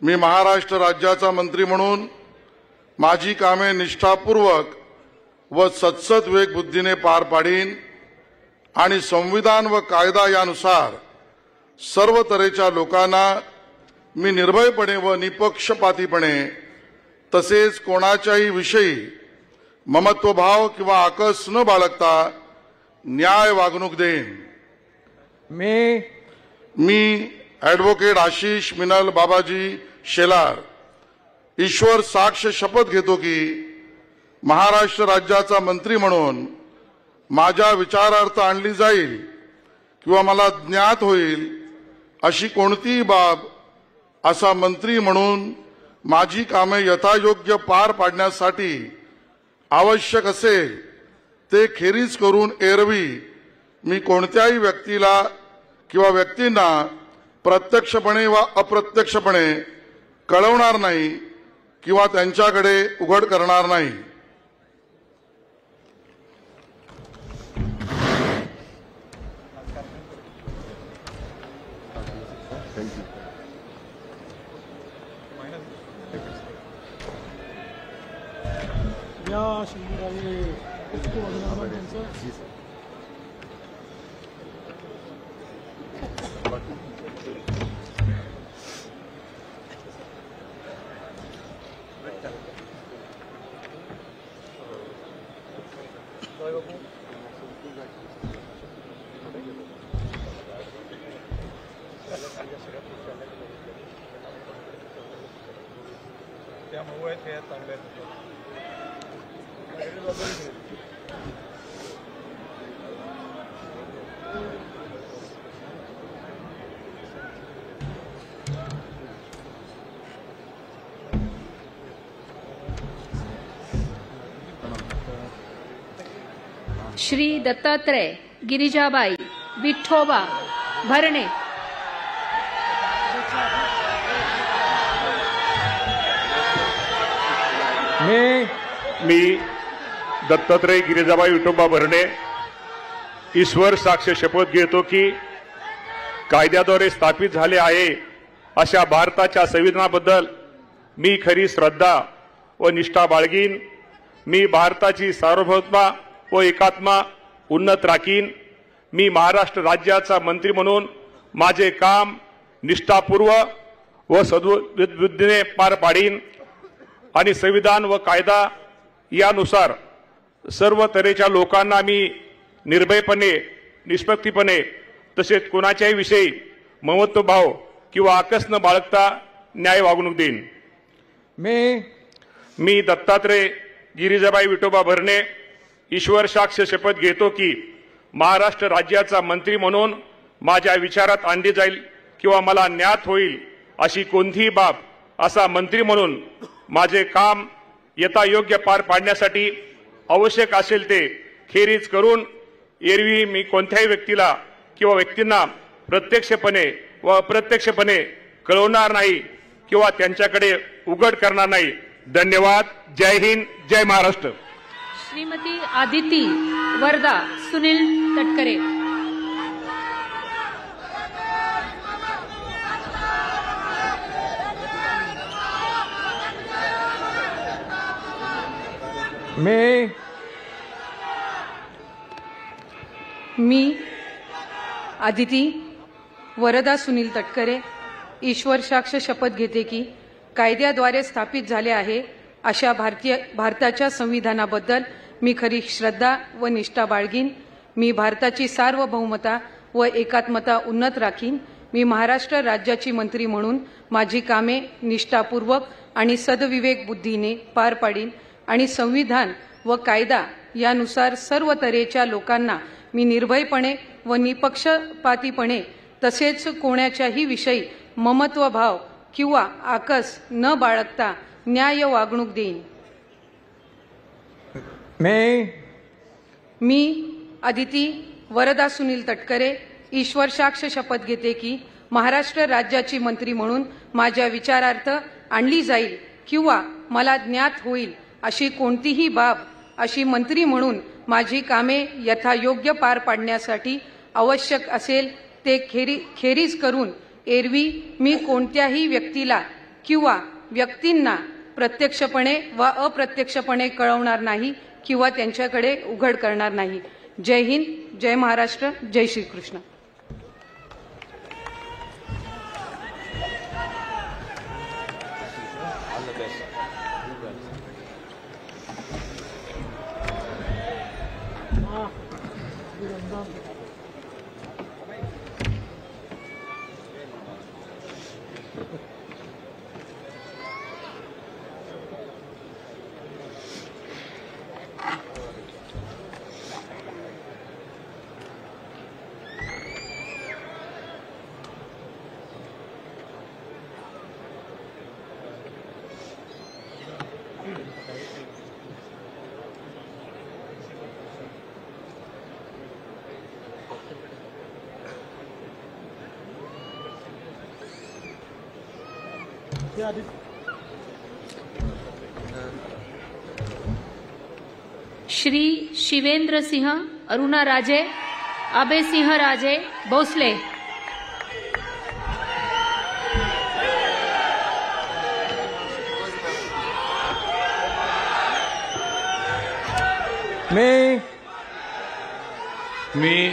मी महाराष्ट्र राज्याचा मंत्री म्हणून माझी कामे निष्ठापूर्वक व सत्सद बुद्धीने पार पाडीन आणि संविधान व कायदा यानुसार सर्व तऱ्हेच्या लोकांना मी निर्भयपणे व निपक्षपातीपणे तसेच कोणाच्याही विषयी ममत्वभाव किंवा आकस न बाळगता न्याय वागणूक देईन। मी ॲडव्होकेट आशिष मिनल बाबाजी शेलार ईश्वर साक्ष शपथ घेतो की महाराष्ट्र राज्याचा मंत्री म्हणून माझ्या विचारार्थ आणली जाईल किंवा मला ज्ञात होईल अशी कोणतीही बाब असा मंत्री म्हणून माझी कामे यथायोग्य पार पाडण्यासाठी आवश्यक असेल ते खेरीज करून एरवी मी कोणत्याही व्यक्तीला किंवा व्यक्तींना प्रत्यक्षपणे वा अप्रत्यक्षपणे कळवणार नाही किंवा त्यांच्याकडे उघड करणार नाही। या शिंदेराजे त्यांचं त्यामुळे ते चांगले श्री दत्तात्रय गिरिजाबाई विठोबा भरणे। मी दत्तात्रय गिरिजाबाई विठोबा भरणे ईश्वर साक्ष शपथ घेतो की कायद्याद्वारे स्थापित झाले आहे अशा भारताच्या संविधानाबद्दल मी खरी श्रद्धा व निष्ठा बाळगीन। मी भारताची सार्वभौमता व एकात्मा उन्नत राखीन। मी महाराष्ट्र राज्याचा मंत्री म्हणून माझे काम निष्ठापूर्वक व सद्बुद्धीने पार पाडीन आणि संविधान व कायदा यानुसार सर्व तऱ्हेच्या लोकांना मी निर्भयपणे निष्पक्षपणे तसेच कोणाच्याही विषयी ममत्वभाव किंवा आकस न बाळगता न्याय वागणूक देईन। मी दत्तात्रय गिरिजाबाई विठोबा भरणे ईश्वर साक्ष शपथ घेतो की महाराष्ट्र राज्याचा मंत्री म्हणून माझ्या विचारात आणली जाईल किंवा मला ज्ञात होईल अशी कोणतीही बाब असा मंत्री म्हणून माझे काम यथायोग्य पार पाडण्यासाठी आवश्यक असेल ते खेरीज करून एरवी मी कोणत्याही व्यक्तीला किंवा व्यक्तींना प्रत्यक्षपणे व अप्रत्यक्षपणे कळवणार नाही किंवा त्यांच्याकडे उघड करणार नाही। धन्यवाद। जय हिंद, जय महाराष्ट्र। श्रीमती आदिती वरदा सुनील तटकरे। मी आदिती वरदा सुनील तटकरे ईश्वर साक्ष शपथ घेते की कायद्याद्वारे स्थापित झाले आहे अशा भारताच्या संविधानाबद्दल मी खरी श्रद्धा व निष्ठा बाळगीन। मी भारताची सार्वभौमता व एकात्मता उन्नत राखीन। मी महाराष्ट्र राज्याची मंत्री म्हणून माझी कामे निष्ठापूर्वक आणि सद्विवेक बुद्धीने पार पाडीन आणि संविधान व कायदा यानुसार सर्व तऱ्हेच्या लोकांना मी निर्भयपणे व निपक्षपातीपणे तसेच कोणाच्याही विषयी ममत्वभाव किंवा आकस न बाळगता न्याय वागणूक देईन। मी आदिती वरदा सुनील तटकरे ईश्वर साक्ष शपथ घेते की महाराष्ट्र राज्याची मंत्री म्हणून माझ्या विचारार्थ आणली जाईल किंवा मला ज्ञात होईल अशी कोणतीही बाब अशी मंत्री म्हणून माझी कामे यथायोग्य पार पाडण्यासाठी आवश्यक असेल ते खेरीज करून एरवी मी कोणत्याही व्यक्तीला किंवा व्यक्तींना प्रत्यक्षपणे व अप्रत्यक्षपणे कळवणार नाही किंवा त्यांच्याकडे उघड करणार नाही. जय हिंद, जय महाराष्ट्र, जय श्रीकृष्ण. श्री शिवेंद्र सिंह अरुणा राजे अभय सिंह राजे भोसले. मी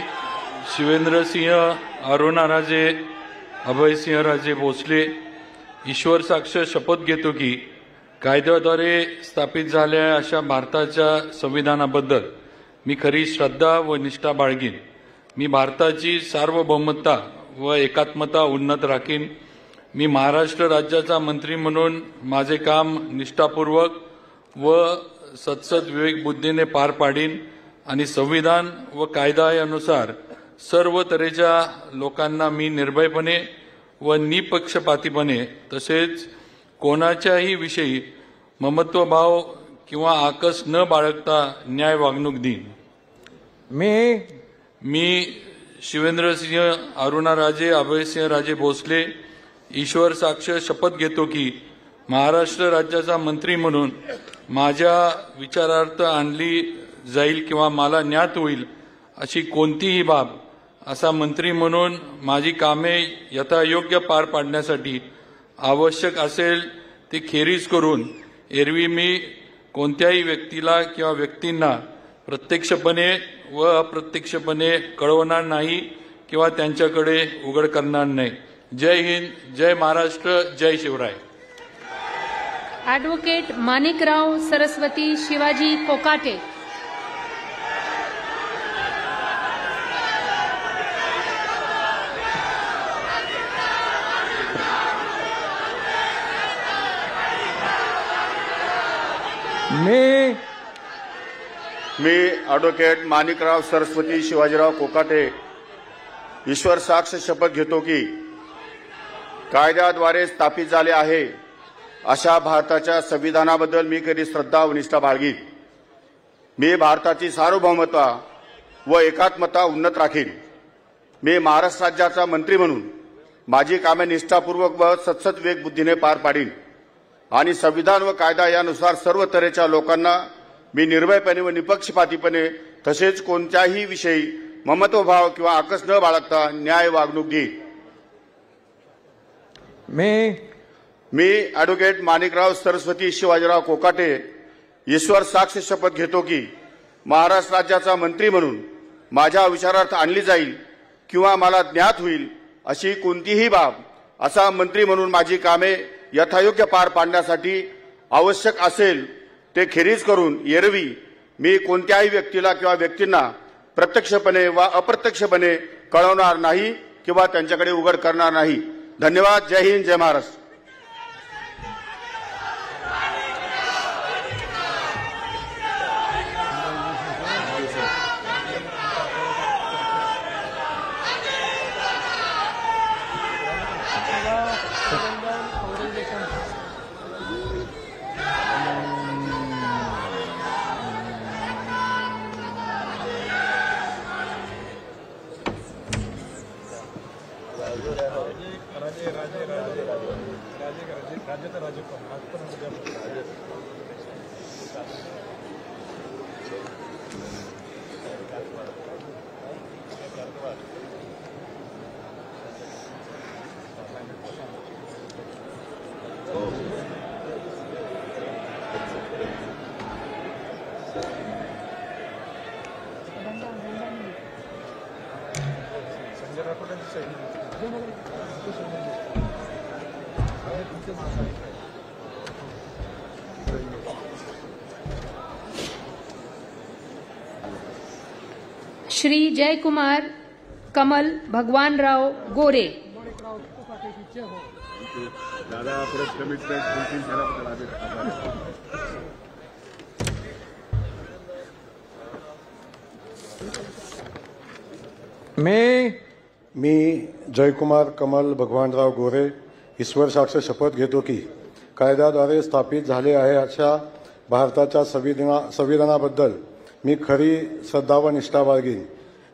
शिवेंद्र सिंह अरुणा राजे अभय सिंह राजे भोसले ईश्वर साक्ष शपथ घेतो की कायद्याद्वारे स्थापित झालेल्या अशा भारताच्या संविधानाबद्दल मी खरी श्रद्धा व निष्ठा बाळगीन. मी भारताची सार्वभौमता व एकात्मता उन्नत राखीन. मी महाराष्ट्र राज्याचा मंत्री म्हणून माझे काम निष्ठापूर्वक व सत्सद विवेकबुद्धीने पार पाडीन आणि संविधान व कायदा यानुसार सर्व तऱ्हेच्या लोकांना मी निर्भयपणे व निपक्षपातीपणे तसेच कोणाच्याही विषयी ममत्वभाव किंवा आकस न बाळगता न्याय वागणूक देईन. मी शिवेंद्र सिंह अरुणा राजे अभय सिंह राजे भोसले ईश्वर साक्ष शपथ घेतो की महाराष्ट्र राज्याचा मंत्री म्हणून माझ्या विचारार्थ आणली जाईल किंवा मला ज्ञात होईल अशी कोणतीही बाब असा मंत्री म्हणून माझी कामे यथायोग्य पार पाडण्यासाठी आवश्यक असेल ते खेरीज करून एरवी मी कोणत्याही व्यक्तीला किंवा व्यक्तींना प्रत्यक्षपणे व अप्रत्यक्षपणे कळवणार नाही किंवा त्यांच्याकडे उघड करणार नाही. जय हिंद, जय महाराष्ट्र, जय शिवराय. ॲडव्होकेट माणिकराव सरस्वती शिवाजी कोकाटे. मी ॲडव्होकेट माणिकराव सरस्वती शिवाजीराव कोकाटे ईश्वर साक्ष शपथ घेतो की कायद्याद्वारे स्थापित झाले आहे अशा भारताच्या संविधानाबद्दल मी खरी श्रद्धा व निष्ठा बाळगीन. मी भारताची सार्वभौमता व एकात्मता उन्नत राखीन. मी महाराष्ट्र राज्याचा मंत्री म्हणून माझी कामे निष्ठापूर्वक व सत्सद विवेकबुद्धीने पार पाडीन आणि संविधान व कायदा यानुसार सर्व तऱ्हेच्या लोकांना मी निर्भयपणे व निपक्षपातीपणे तसेच कोणत्याही विषयी ममत्वभाव किंवा आकस न बाळगता न्याय वागणूक देईन. मी ॲडव्होकेट माणिकराव सरस्वती शिवाजीराव कोकाटे ईश्वर साक्ष शपथ घेतो की महाराष्ट्र राज्याचा मंत्री म्हणून माझ्या विचारार्थ आणली जाईल किंवा मला ज्ञात होईल अशी कोणतीही बाब असा मंत्री म्हणून माझी कामे यथायोग्य पार पाडण्यासाठी आवश्यक असेल ते खेरीज करून एरवी मी कोणत्याही व्यक्तीला किंवा व्यक्तींना प्रत्यक्षपणे वा अप्रत्यक्षपणे कळवणार नाही किंवा त्यांच्याकडे उघड करणार नाही. धन्यवाद. जय हिंद, जय महाराष्ट्र. श्री जयकुमार कमल भगवानराव गोरे, मी जयकुमार कमल भगवानराव गोरे ईश्वर साक्ष शपथ घेतो की कायद्याद्वारे स्थापित झाले आहे अशा भारताच्या संविधानाबद्दल मी खरी श्रद्धा व निष्ठा बाळगीन.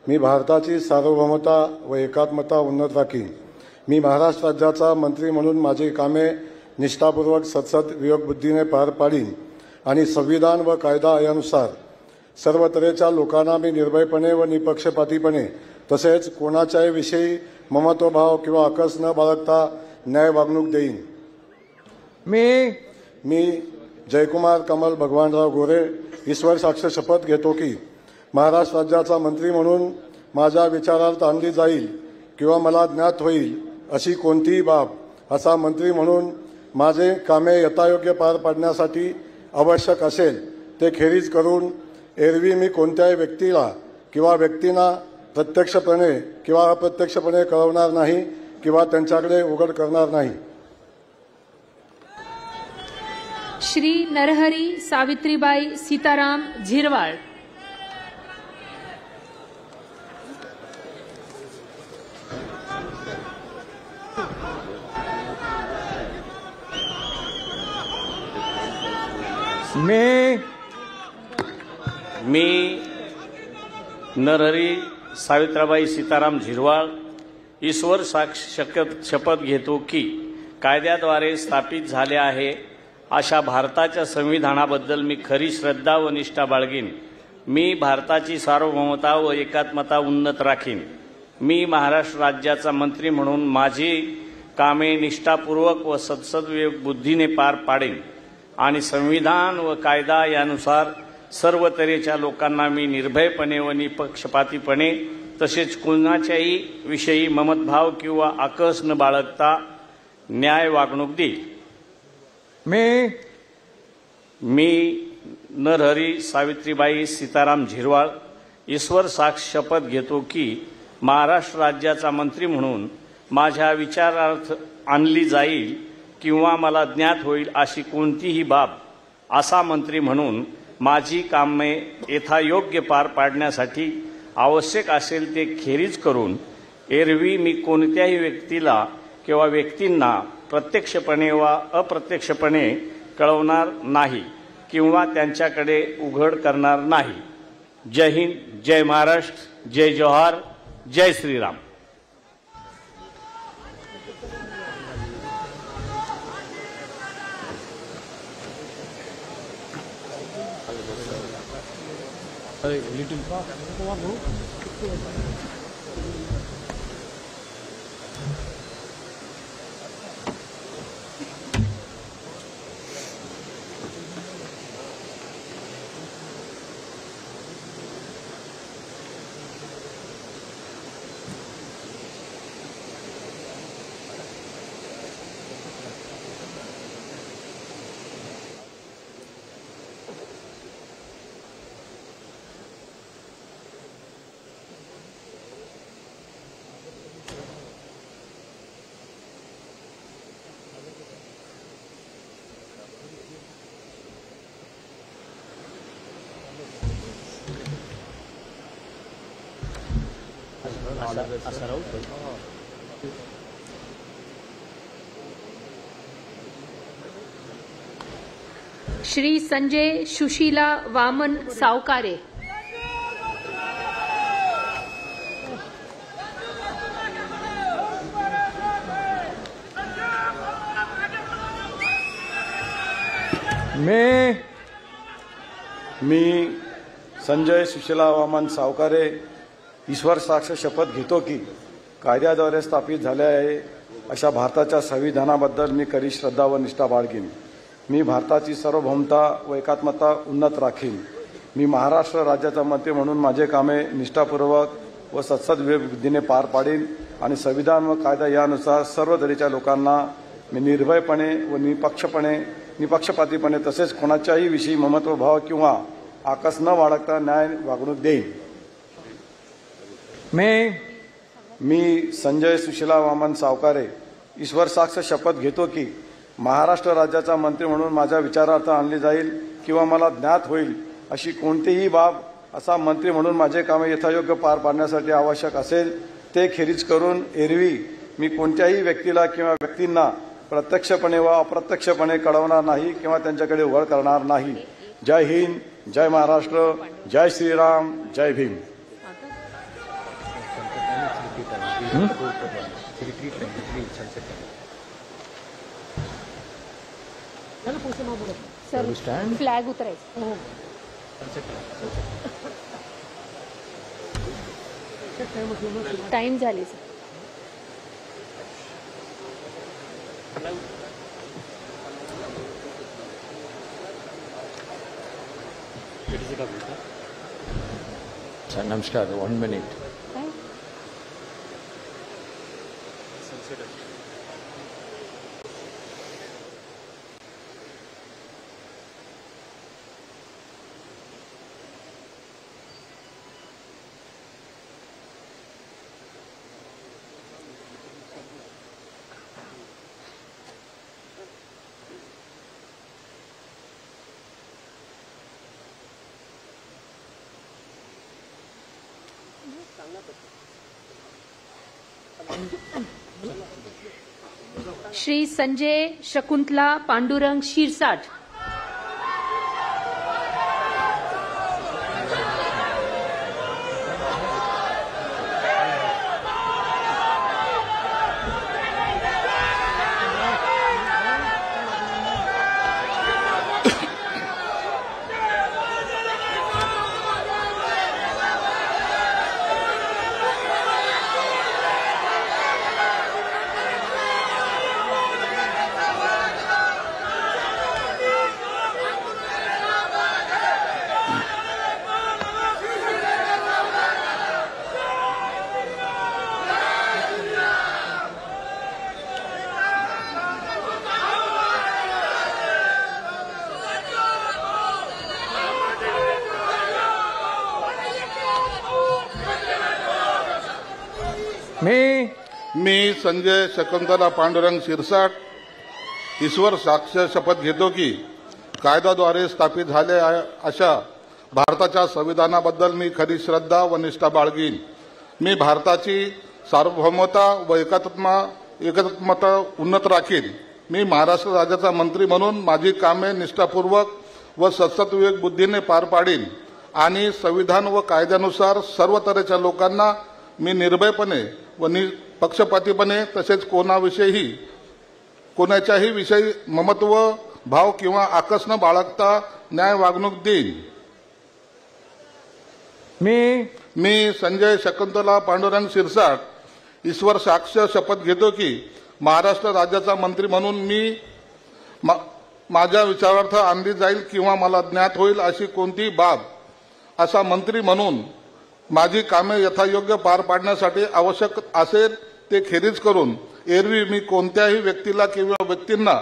मी भारताची सार्वभौमता व एकात्मता उन्नत राखीन. मी महाराष्ट्र राज्याचा मंत्री म्हणून माझी कामे निष्ठापूर्वक सतत विवेकबुद्धीने पार पाडीन आणि संविधान व कायदा यानुसार सर्व तऱ्हेच्या लोकांना मी निर्भयपणे व निपक्षपातीपणे तसेच कोणाच्याही विषयी ममत्वभाव किंवा आकस न बाळगता न्याय वागणूक देईन. मी जयकुमार कमल भगवानराव गोरे ईश्वर साक्ष शपथ घेतो की महाराष्ट्र राज्याचा मंत्री म्हणून माझ्या विचारार्थ आणली जाईल किंवा मला ज्ञात होईल अशी कोणतीही बाब असा मंत्री म्हणून माझे कामे यथायोग्य पार पाडण्यासाठी आवश्यक असेल ते खेरीज करून एरवी मी कोणत्याही व्यक्तीला किंवा व्यक्तींना प्रत्यक्षपणे किंवा अप्रत्यक्षपणे कळवणार नाही किंवा त्यांच्याकडे उघड करणार नाही. श्री नरहरी सावित्रीबाई सीताराम झिरवाळ, मी नरहरी सावित्राबाई सीताराम झिरवाळ ईश्वर साक्ष शपथ घेतो की कायद्याद्वारे स्थापित झाले आहे अशा भारताच्या संविधानाबद्दल मी खरी श्रद्धा व निष्ठा बाळगीन. मी भारताची सार्वभौमता व एकात्मता उन्नत राखीन. मी महाराष्ट्र राज्याचा मंत्री म्हणून माझी कामे निष्ठापूर्वक व सद्सद्विवेक बुद्धीने पार पाडेन आणि संविधान व कायदा यानुसार सर्व तऱ्हेच्या लोकांना मी निर्भयपणे व निपक्षपातीपणे तसेच कोणाच्याही विषयी ममतभाव किंवा आकस न बाळगता न्याय वागणूक देईल. मी नरहरी सावित्रीबाई सीताराम झिरवाळ ईश्वर साक्ष शपथ घेतो की महाराष्ट्र राज्याचा मंत्री म्हणून माझ्या विचारार्थ आणली जाईल किंवा मला ज्ञात होईल अशी कोणतीही बाब असा मंत्री म्हणून माझी कामे यथायोग्य पार पाडण्यासाठी आवश्यक असेल ते खेरीज करून एरवी मी कोणत्याही व्यक्तीला किंवा व्यक्तींना प्रत्यक्षपणे वा अप्रत्यक्षपणे कळवणार नाही किंवा त्यांच्याकडे उघड करणार नाही. जय हिंद, जय महाराष्ट्र, जय जोहार, जय श्रीराम. श्री संजय सुशीला वामन सावकारे, मी संजय सुशीला वामन सावकारे ईश्वर साक्ष शपथ घेतो की कायद्याद्वारे स्थापित झाले आहे अशा भारताच्या संविधानाबद्दल मी खरी श्रद्धा व निष्ठा बाळगीन. मी भारताची सार्वभौमता व एकात्मता उन्नत राखीन. मी महाराष्ट्र राज्याचा मंत्री म्हणून माझे कामे निष्ठापूर्वक व सत्सद बुद्धीने पार पाडीन आणि संविधान व कायदा यानुसार सर्व दरीच्या लोकांना मी निर्भयपणे व निपक्षपातीपणे तसेच कोणाच्याही विषयी ममत्वभाव किंवा आकस न बाळगता न्याय वागणूक देईन। मी संजय सुशीला वामन सावकारे ईश्वर साक्ष शपथ घेतो की महाराष्ट्र राज्याचा मंत्री म्हणून माझ्या विचारार्थ आणली जाईल किंवा मला ज्ञात होईल अशी कोणतीही बाब असा मंत्री म्हणून माझे कामे यथायोग्य पार पाडण्यासाठी आवश्यक असेल ते खेरीज करून एरवी मी कोणत्याही व्यक्तीला किंवा व्यक्तींना प्रत्यक्षपणे व अप्रत्यक्षपणे कळवणार नाही किंवा त्यांच्याकडे उघड करणार नाही। जय हिंद, जय महाराष्ट्र, जय श्रीराम, जय भीम। सर फ्लॅग उतरायचं टाइम झाले सर। नमस्कार, 1 मिनिट। श्री संजय शकुंतला पांडुरंग शिरसाट। मी संजय शकुंतला पांडुरंग शिरसाट ईश्वर साक्ष शपथ घेतो की कायद्याद्वारे स्थापित झाले अशा भारताच्या संविधानाबद्दल मी खरी श्रद्धा व निष्ठा बाळगीन। मी भारताची सार्वभौमता व एकात्मता उन्नत राखीन। मी महाराष्ट्र राज्याचा मंत्री म्हणून माझी कामे निष्ठापूर्वक व सत्सद बुद्धीने पार पाडीन आणि संविधान व कायद्यानुसार सर्व तऱ्हेच्या लोकांना मी निर्भयपणे व निपक्षपातीपणे तसेच कोणाच्याही विषयी ममत्व भाव किंवा आकस न बाळगता न्याय वागणूक देईन। मी संजय शकुंतला पांडुरंग शिरसाट ईश्वर साक्ष शपथ घेतो की महाराष्ट्र राज्याचा मंत्री म्हणून मी माझ्या विचारार्थ आणली जाईल किंवा मला ज्ञात होईल अशी कोणतीही बाब असा मंत्री म्हणून माझी कामे यथायोग्य पार पाडण्यासाठी आवश्यक असेल ते खेरीज करून एरवी मी कोणत्याही व्यक्तीला किंवा व्यक्तींना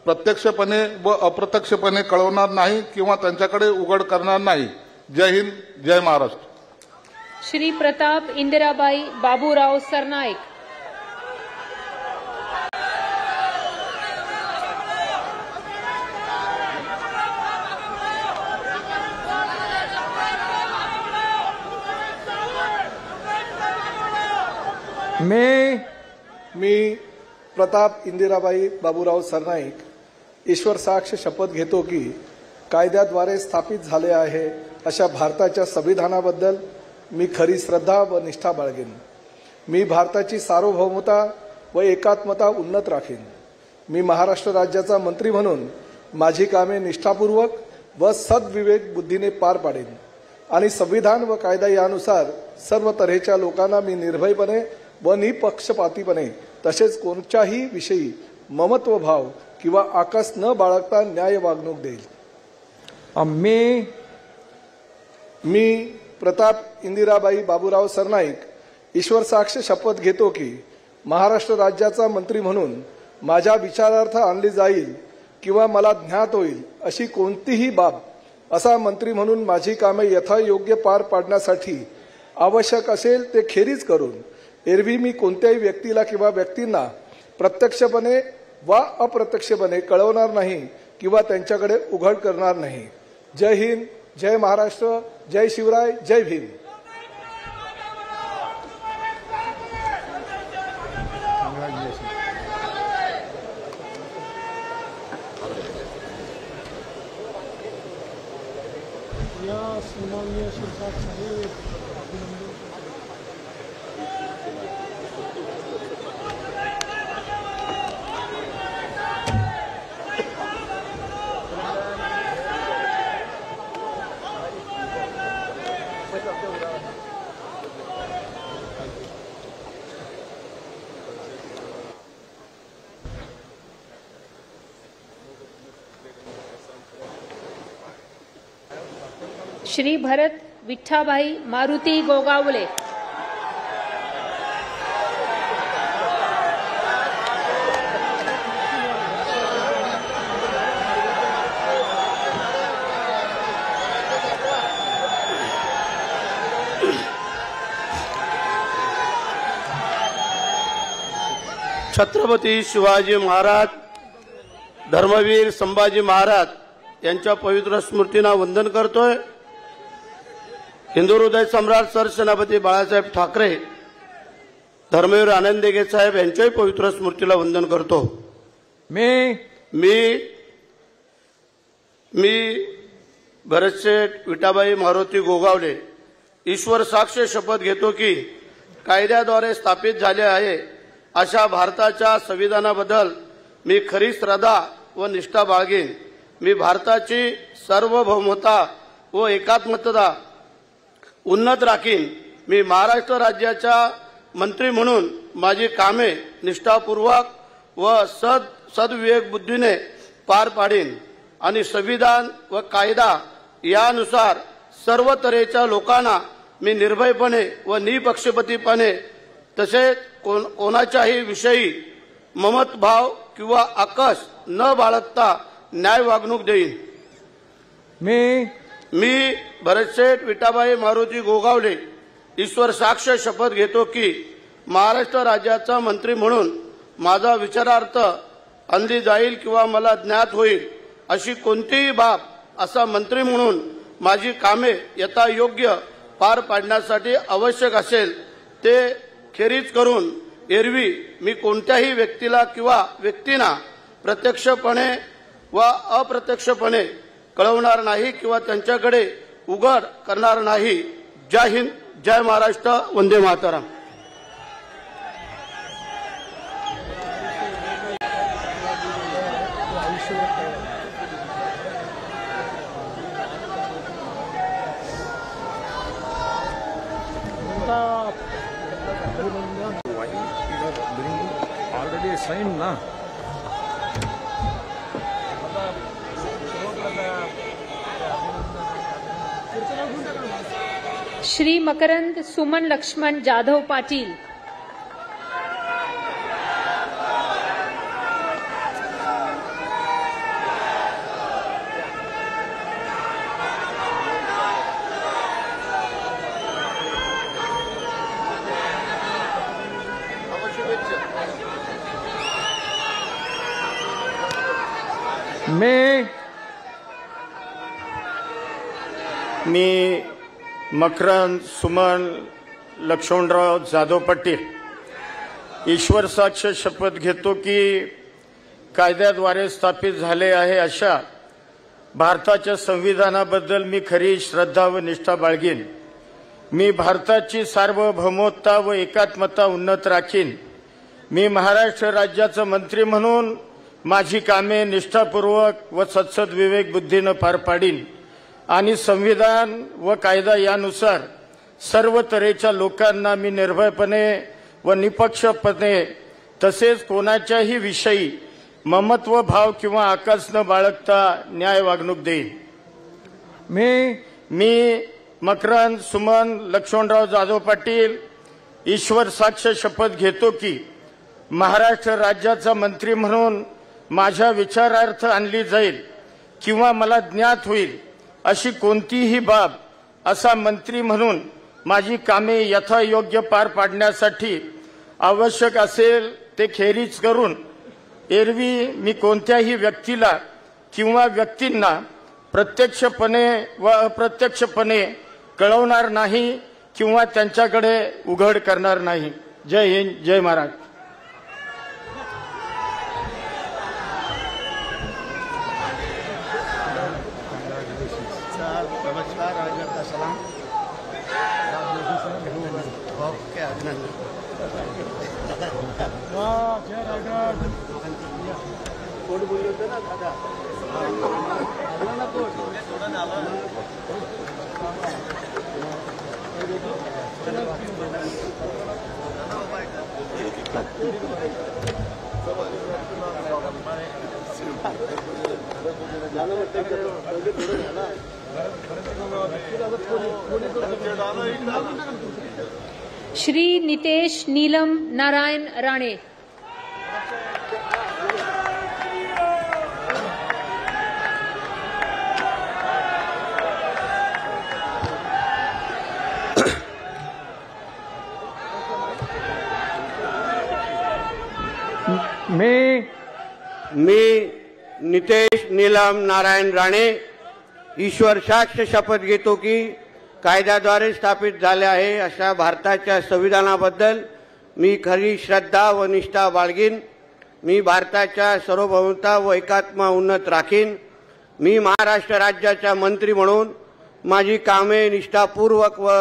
प्रत्यक्षपणे व अप्रत्यक्षपणे कळवणार नाही किंवा त्यांच्याकडे उघड करणार नाही। जय हिंद, जय महाराष्ट्र। श्री प्रताप इंदिराबाई बाबूराव सरनाईक। मी प्रताप इंदिराबाई बाबूराव सरनाईक ईश्वर साक्ष शपथ घेतो की कायद्याद्वारे स्थापित झाले आहे अशा भारताच्या संविधानाबद्दल मी खरी श्रद्धा व निष्ठा बाळगेन। मी भारताची सार्वभौमता व एकात्मता उन्नत राखीन। मी महाराष्ट्र राज्याचा मंत्री म्हणून माझी कामे निष्ठापूर्वक व सद्विवेक बुद्धीने पार पाडेन आणि संविधान व कायदा यानुसार सर्व तऱ्हेच्या लोकांना मी निर्भयपणे व निपक्षपातीपणे तसेच कोणत्याही विषयी ममत्वभाव किंवा आकस न बाळगता न्याय वागणूक देईल। मी प्रताप इंदिराबाई बाबूराव सरनाईक ईश्वर साक्ष शपथ घेतो की महाराष्ट्र राज्याचा मंत्री म्हणून माझ्या विचारार्थ आणली जाईल किंवा मला ज्ञात होईल अशी कोणतीही बाब असा मंत्री म्हणून माझी कामे यथायोग्य पार पाडण्यासाठी आवश्यक असेल ते खेरीज करून एरवी मी कोणत्याही व्यक्तीला किंवा व्यक्तींना प्रत्यक्षपणे वा अप्रत्यक्षपणे कळवणार नाही किंवा त्यांच्याकडे उघड करणार नाही. जय हिंद, जय महाराष्ट्र, जय शिवराय, जय भीम. सन्माननीय शिरसाट साहेब, श्री भरत विठ्ठाबाई मारुती गोगावले. छत्रपती शिवाजी महाराज, धर्मवीर संभाजी महाराज यांच्या पवित्र स्मृतींना वंदन करतोय. हिंदू हृदय सम्राट सरसेनापती बाळासाहेब ठाकरे, धर्मवीर आनंद दिघे साहेब यांच्याही पवित्र स्मृतीला वंदन करतो. मी भरतशेठ विठाबाई मारुती गोगावले ईश्वर साक्ष शपथ घेतो की कायद्याद्वारे स्थापित झाले आहे अशा भारताच्या संविधानाबद्दल मी खरी श्रद्धा व निष्ठा बाळगेन. मी भारताची सार्वभौमता व एकात्मता उन्नत राखीन. मी महाराष्ट्र राज्याच्या मंत्री म्हणून माझी कामे निष्ठापूर्वक व सद्विवेक बुद्धीने पार पाडीन आणि संविधान व कायदा यानुसार सर्व तऱ्हेच्या लोकांना मी निर्भयपणे व निपक्षपातीपणे तसेच कोणाच्याही विषयी ममतभाव किंवा आकस न बाळगता न्याय वागणूक देईन. मी भरतशेठ विठाबाई मारुती गोगावले ईश्वर साक्ष शपथ घेतो की महाराष्ट्र राज्याचा मंत्री म्हणून माझा विचारार्थ आणली जाईल किंवा मला ज्ञात होईल अशी कोणतीही बाब असा मंत्री म्हणून माझी कामे यथायोग्य पार पाडण्यासाठी आवश्यक असेल ते खेरीज करून एरवी मी कोणत्याही व्यक्तीला किंवा व्यक्तींना प्रत्यक्षपणे व अप्रत्यक्षपणे कळवणार नाही किंवा त्यांच्याकडे उघड करणार नाही. जय हिंद, जय महाराष्ट्र, वंदे मातरम. ऑलरेडी साइन ना. श्री मकरंद सुमन लक्ष्मण जाधव पाटील. मी मकरंद सुमन लक्ष्मणराव जाधव पाटील ईश्वर साक्ष शपथ घेतो की कायद्याद्वारे स्थापित झाले आहे अशा भारताच्या संविधानाबद्दल मी खरी श्रद्धा व निष्ठा बाळगीन. मी भारताची सार्वभौमता व एकात्मता उन्नत राखीन. मी महाराष्ट्र राज्याचा मंत्री म्हणून माझी कामे निष्ठापूर्वक व सद्विवेक बुद्धीने पार पाडीन आणि संविधान व कायदा यानुसार सर्व तऱ्हेच्या लोकांना मी निर्भयपणे व निपक्षपणे तसेच कोणाच्याही विषयी ममत्व भाव किंवा आकस न बाळगता न्याय वागणूक देईन. मी मकरंद सुमन लक्ष्मणराव जाधव पाटील ईश्वर साक्ष शपथ घेतो की महाराष्ट्र राज्याचा मंत्री म्हणून माझ्या विचारार्थ आणली जाईल किंवा मला ज्ञात होईल अशी कोणतीही बाब असा मंत्री म्हणून माझी कामे यथायोग्य पार पाडण्यासाठी आवश्यक असेल ते खेरीज करून एरवी मी कोणत्याही व्यक्तीला किंवा व्यक्तींना प्रत्यक्षपणे व अप्रत्यक्षपणे कळवणार नाही किंवा त्यांच्याकडे उघड करणार नाही. जय हिंद, जय महाराष्ट्र. श्री नितेश नीलम नारायण राणे. मी नितेश नीलम नारायण राणे ईश्वर साक्ष शपथ घेतो की कायद्याद्वारे स्थापित झाले आहे अशा भारताच्या संविधानाबद्दल मी खरी श्रद्धा व निष्ठा बाळगीन. मी भारताच्या सार्वभौमता व एकात्मता उन्नत राखीन. मी महाराष्ट्र राज्याचा मंत्री म्हणून माझी कामे निष्ठापूर्वक व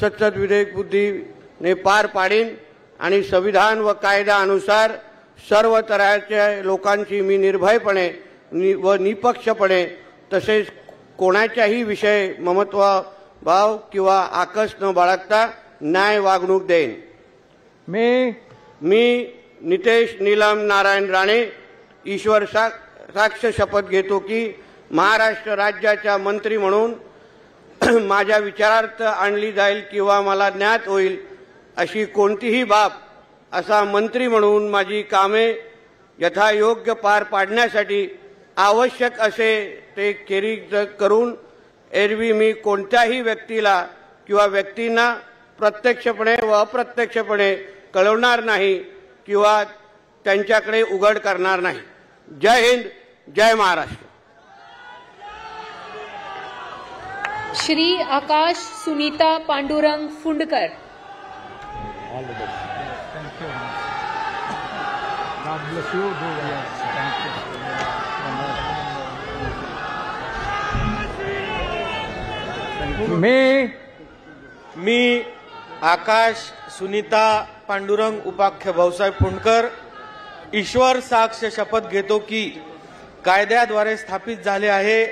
सतत विवेक बुद्धीने पार पाडीन आणि संविधान व कायद्यानुसार सर्व तऱ्हेच्या लोकांची मी निर्भयपणे व निपक्षपणे तसेच कोणाच्याही विषय ममत्वभाव किंवा आकस न बाळगता न्याय वागणूक देईन. मी नितेश नीलम नारायण राणे ईश्वर साक्ष शपथ घेतो की महाराष्ट्र राज्याचा मंत्री म्हणून माझ्या विचारार्थ आणली जाईल किंवा मला ज्ञात होईल अशी कोणतीही बाब असा मंत्री म्हणून माझी कामे यथायोग्य पार पाडण्यासाठी आवश्यक असे ते खेरीज करून एरवी मी कोणत्याही व्यक्तीला किंवा व्यक्तींना प्रत्यक्षपणे व अप्रत्यक्षपणे कळवणार नाही किंवा त्यांच्याकडे उघड करणार नाही. जय हिंद, जय महाराष्ट्र. श्री आकाश सुनीता पांडुरंग फुंडकर. मी आकाश सुनीता पांडुरंग उपाख्य भाऊसाहेब फुंडकर ईश्वर साक्ष शपथ घेतो की कायद्याद्वारे स्थापित झाले आहे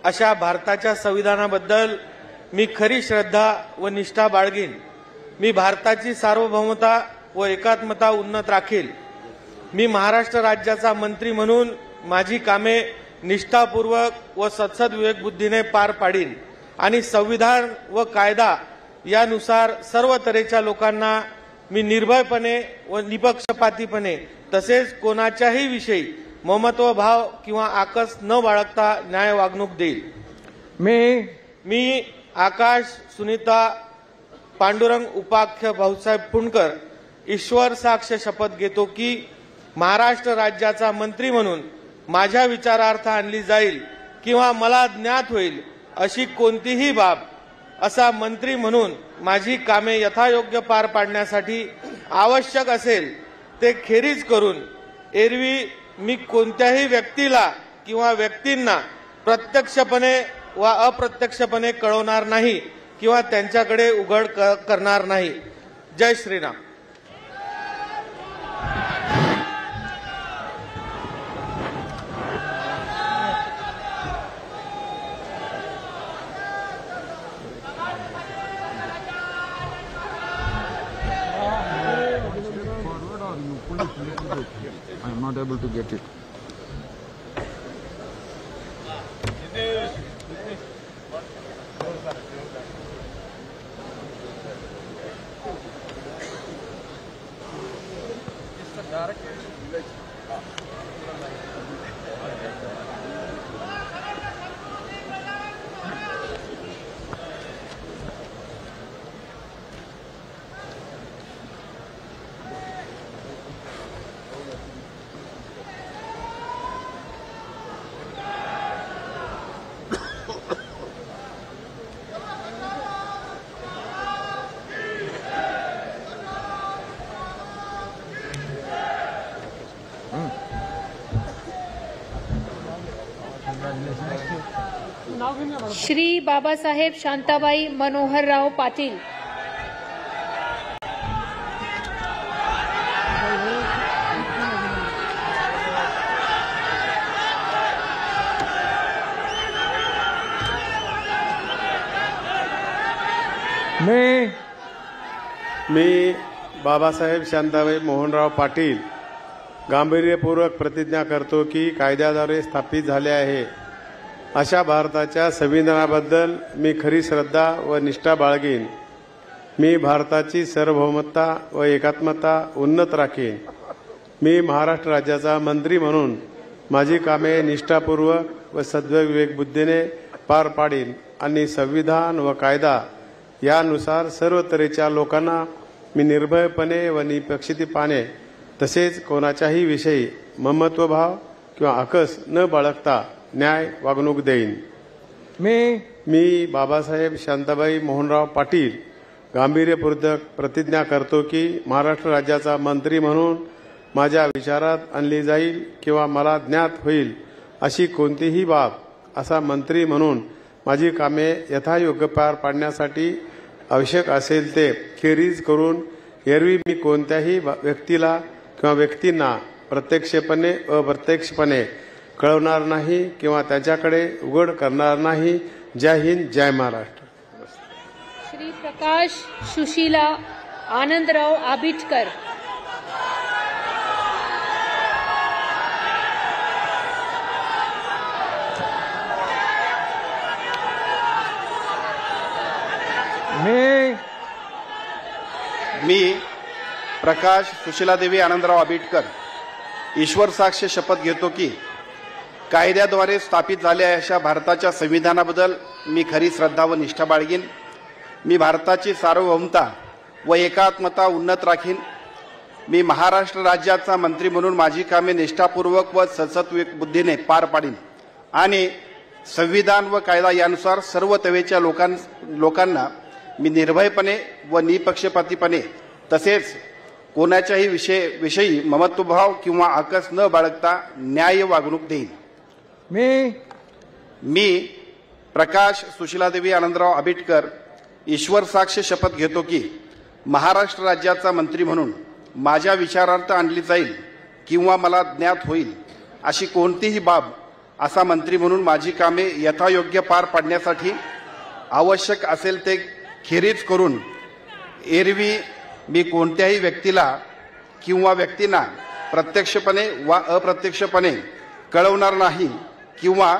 अशा भारताच्या संविधानाबद्दल मी खरी श्रद्धा व निष्ठा बाळगीन. मी भारताची सार्वभौमता व एकात्मता उन्नत राखील. मी महाराष्ट्र राज्याचा मंत्री म्हणून माझी कामे निष्ठापूर्वक व सत्सद विवेक बुद्धीने पार पाडीन आणि संविधान व कायदा यानुसार सर्व तऱ्हेच्या लोकांना मी निर्भयपणे व निपक्षपातीपणे तसेच कोणाच्याही विषयी ममत्वभाव किंवा आकस न बाळगता न्याय वागणूक देईल. मी आकाश सुनीता पांडुरंग उपाख्य भाऊसाहेब फुंडकर ईश्वर साक्ष शपथ घेतो की महाराष्ट्र राज्याचा मंत्री म्हणून माझ्या विचारार्थ आणली जाईल किंवा मला ज्ञात होईल अशी कोणतीही बाब असा मंत्री म्हणून माझी कामे यथायोग्य पार पाडण्यासाठी आवश्यक असेल ते खेरीज करून एरवी मी कोणत्याही व्यक्तीला किंवा व्यक्तींना प्रत्यक्षपणे व अप्रत्यक्षपणे कळवणार नाही किंवा त्यांच्याकडे उघड करणार नाही. जय Shriram. I am not able to get it. Shri Babasaheb Shantabai Manoharrao Patil, मी बाबासाहेब शांताबाई मोहनराव पाटील गांभीर्यपूर्वक प्रतिज्ञा करतो की कायद्याद्वारे स्थापित झाले आहे अशा भारताच्या संविधानाबद्दल मी खरी श्रद्धा व निष्ठा बाळगेन. मी भारताची सार्वभौमता व एकात्मता उन्नत राखेन. मी महाराष्ट्र राज्याचा मंत्री म्हणून माझी कामे निष्ठापूर्वक व सद्विवेक बुद्धीने पार पाडीन आणि संविधान व कायदा यानुसार सर्व तऱ्हेच्या लोकांना मी निर्भयपणे व निपक्षपातीपणे तसेच कोणाच्याही विषयी ममत्वभाव किंवा अकस न बाळगता न्याय वागणूक देईन. मी बाबासाहेब शांताबाई मोहनराव पाटील गांभीर्यपूर्वक प्रतिज्ञा करतो की महाराष्ट्र राज्याचा मंत्री म्हणून माझ्या विचारात आणली जाईल किंवा मला ज्ञात होईल अशी कोणतीही बाब असा मंत्री म्हणून माझी कामे यथायोग्य पार पाडण्यासाठी आवश्यक असेल ते खेरीज करून एरवी मी कोणत्याही व्यक्तीला किंवा व्यक्तींना प्रत्यक्षपणे अप्रत्यक्षपणे कळवणार नाही किंवा त्याच्याकडे उघड करणार नाही. जय हिंद, जय महाराष्ट्र. श्री प्रकाश सुशीला आनंदराव आबिटकर, मी प्रकाश सुशीलादेवी आनंदराव आबिटकर ईश्वर साक्ष शपथ घेतो की कायद्याद्वारे स्थापित झालेल्या अशा भारताच्या संविधानाबद्दल मी खरी श्रद्धा व निष्ठा बाळगीन. मी भारताची सार्वभौमता व एकात्मता उन्नत राखीन. मी महाराष्ट्र राज्याचा मंत्री म्हणून माझी कामे निष्ठापूर्वक व सद्विवेक बुद्धीने पार पाडीन आणि संविधान व कायदा यानुसार सर्व तऱ्हेच्या लोकांना मी निर्भयपणे व निपक्षपातीपणे तसेच कोणाच्याही विषयी ममत्वभाव किंवा आकस न बाळगता न्याय वागणूक देईन. मी प्रकाश सुशीलादेवी आनंदराव आबिटकर ईश्वर साक्ष शपथ घेतो की महाराष्ट्र राज्याचा मंत्री म्हणून माझ्या विचारार्थ आणली जाईल किंवा मला ज्ञात होईल अशी कोणतीही बाब असा मंत्री म्हणून माझी कामे यथायोग्य पार पाडण्यासाठी आवश्यक असेल ते खेरीज करून एरवी मी कोणत्याही व्यक्तीला किंवा व्यक्तींना प्रत्यक्षपणे वा अप्रत्यक्षपणे कळवणार नाही किंवा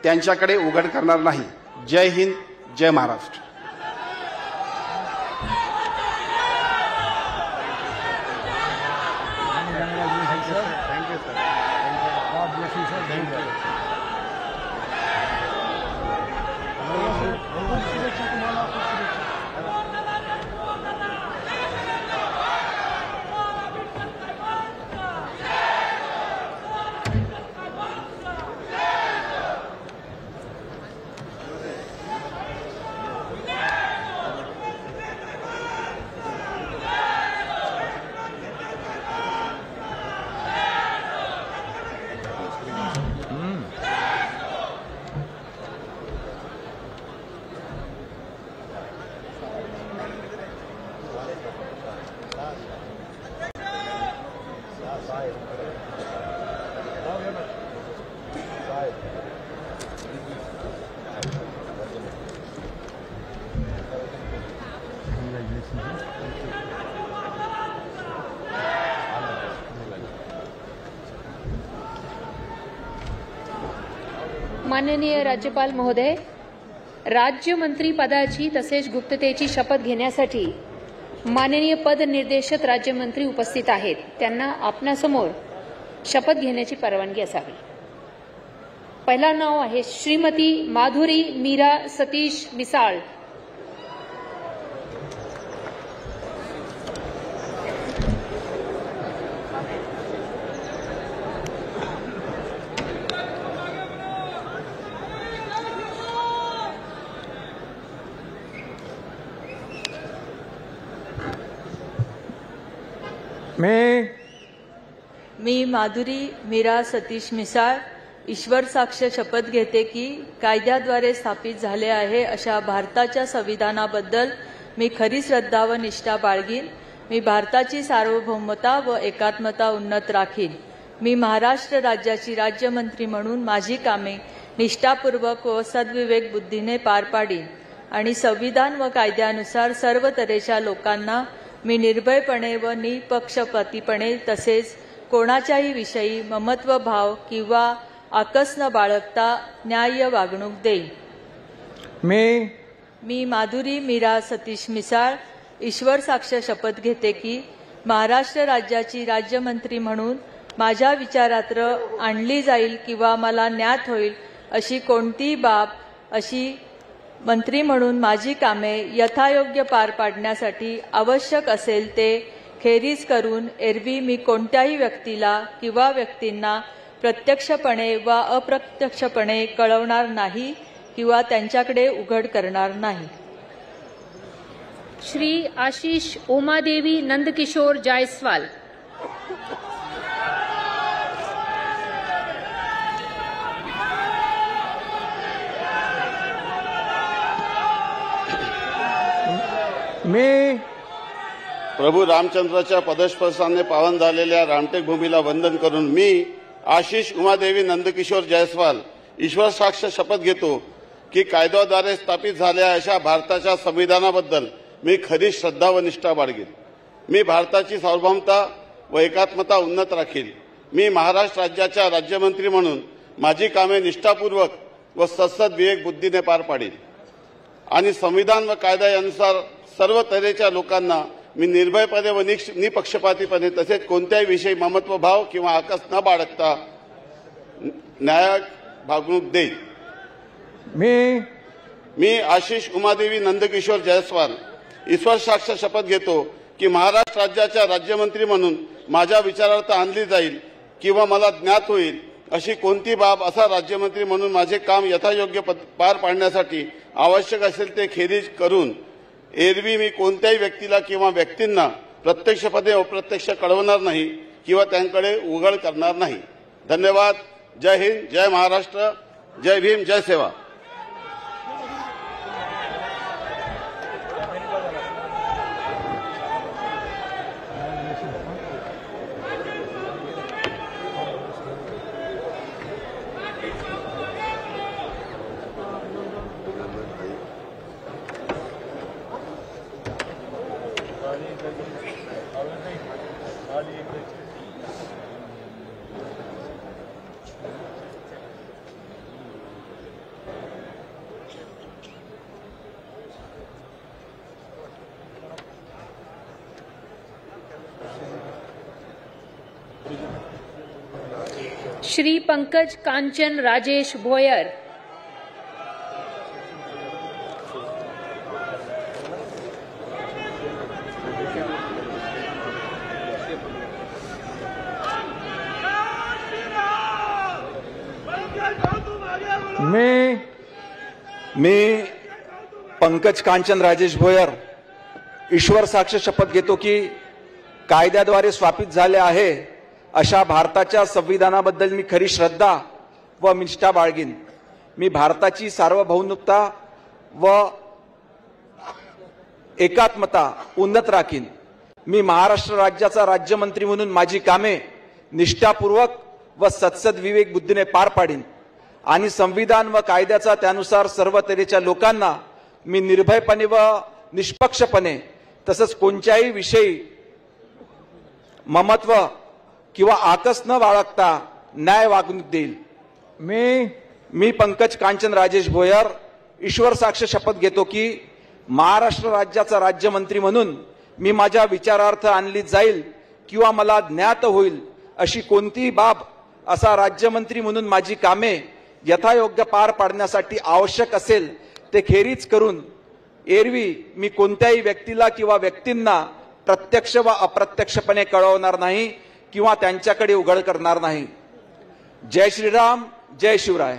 त्यांच्याकडे उघड करणार नाही. जय हिंद, जय महाराष्ट्र. माननीय राज्यपाल महोदय, राज्यमंत्री पदाची तसेच गुप्ततेची शपथ घेण्यासाठी माननीय पदनिर्देशित राज्यमंत्री उपस्थित आहेत. त्यांना आपणासमोर शपथ घेण्याची परवानगी असावी. पहिला नाव आहे श्रीमती माधुरी मीरा सतीश मिसाळ. मी माधुरी मीरा सतीश मिसाळ ईश्वर साक्ष शपथ घेते की कायद्याद्वारे स्थापित झाले आहे अशा भारताच्या संविधानाबद्दल मी खरी श्रद्धा व निष्ठा बाळगीन. मी भारताची सार्वभौमता व एकात्मता उन्नत राखीन. मी महाराष्ट्र राज्याची राज्यमंत्री म्हणून माझी कामे निष्ठापूर्वक व सद्विवेक बुद्धीने पार पाडीन आणि संविधान व कायद्यानुसार सर्व तऱ्हेच्या लोकांना मी निर्भयपणे व निपक्षपातीपणे तसेच कोणाच्याही विषयी ममत्व भाव किंवा आकस न बाळगता न्याय्य वागणूक देईन. मी माधुरी मीरा सतीश मिसाळ ईश्वर साक्ष शपथ घेते की महाराष्ट्र राज्याची राज्यमंत्री म्हणून माझ्या विचारात आणली जाईल किंवा मला ज्ञात होईल अशी कोणतीही बाब अशी मंत्री म्हणून माझी कामे यथायोग्य पार पाडण्यासाठी आवश्यक असेल ते खेरीज करून एरवी मी कोणत्याही व्यक्तीला किंवा व्यक्तींना प्रत्यक्षपणे वा अप्रत्यक्षपणे कळवणार नाही किंवा त्यांच्याकडे उघड करणार नाही. श्री आशीष उमादेवी नंदकिशोर जायसवाल. मी प्रभू रामचंद्राच्या पदस्पर्शाने पावन झालेल्या रामटेक भूमीला वंदन करून मी आशिष उमादेवी नंदकिशोर जायसवाल ईश्वर साक्ष शपथ घेतो की कायद्याद्वारे स्थापित झालेल्या अशा भारताच्या संविधानाबद्दल मी खरी श्रद्धा व निष्ठा बाळगीन. मी भारताची सार्वभौमता व एकात्मता उन्नत राखील. मी महाराष्ट्र राज्याच्या राज्यमंत्री म्हणून माझी कामे निष्ठापूर्वक व सद्सद विवेक बुद्धीने पार पाडीन आणि संविधान व कायदा यानुसार सर्व तऱ्हेच्या लोकांना मी निर्भयपणे व निपक्षपातीपणे तसेच कोणत्याही विषयी ममत्व भाव किंवा आकस न बाळगता न्याय वागणूक देईन. मी आशिष उमादेवी नंदकिशोर जायसवाल ईश्वर साक्ष शपथ घेतो की महाराष्ट्र राज्याच्या राज्यमंत्री म्हणून माझ्या विचारार्थ आणली जाईल किंवा मला ज्ञात होईल अशी कोणती बाब असा राज्यमंत्री म्हणून माझे काम यथायोग्य पार पाडण्यासाठी आवश्यक असेल ते खेरीज करून एरवी मी कोणत्याही व्यक्तीला किंवा व्यक्तींना प्रत्यक्षपणे अप्रत्यक्ष कळवणार नाही किंवा त्यांकडे उघड करणार नाही. धन्यवाद. जय हिंद, जय महाराष्ट्र, जय भीम, जय सेवा. श्री पंकज कांचन राजेश भोयर. मी पंकज कांचन राजेश भोयर ईश्वर साक्ष शपथ घेतो की कायद्याद्वारे स्थापित झाले आहे अशा भारताच्या संविधानाबद्दल मी खरी श्रद्धा व निष्ठा बाळगीन. मी भारताची सार्वभौमता व एकात्मता उन्नत राखीन. मी महाराष्ट्र राज्याचा राज्यमंत्री म्हणून माझी कामे निष्ठापूर्वक व सद्सद विवेक बुद्धीने पार पाडीन आणि संविधान व कायद्याचा त्यानुसार सर्व तऱ्हेच्या लोकांना मी निर्भयपणे व निष्पक्षपणे तसंच कोणत्याही विषयी ममत्व किंवा आकस न बाळगता न्याय वागणूक देईल. मी पंकज कांचन राजेश भोयर ईश्वर साक्ष शपथ घेतो की महाराष्ट्र राज्याचा राज्यमंत्री म्हणून मी माझ्या विचारार्थ आणली जाईल किंवा मला ज्ञात होईल अशी कोणतीही बाब असा राज्यमंत्री म्हणून माझी कामे यथायोग्य पार पाडण्यासाठी आवश्यक असेल ते खेरीज करून एरवी मी कोणत्याही व्यक्तीला किंवा व्यक्तींना प्रत्यक्ष व अप्रत्यक्षपणे कळवणार नाही किंवा त्यांच्याकडे उघड करणार नाही. जय श्रीराम, जय शिवराय.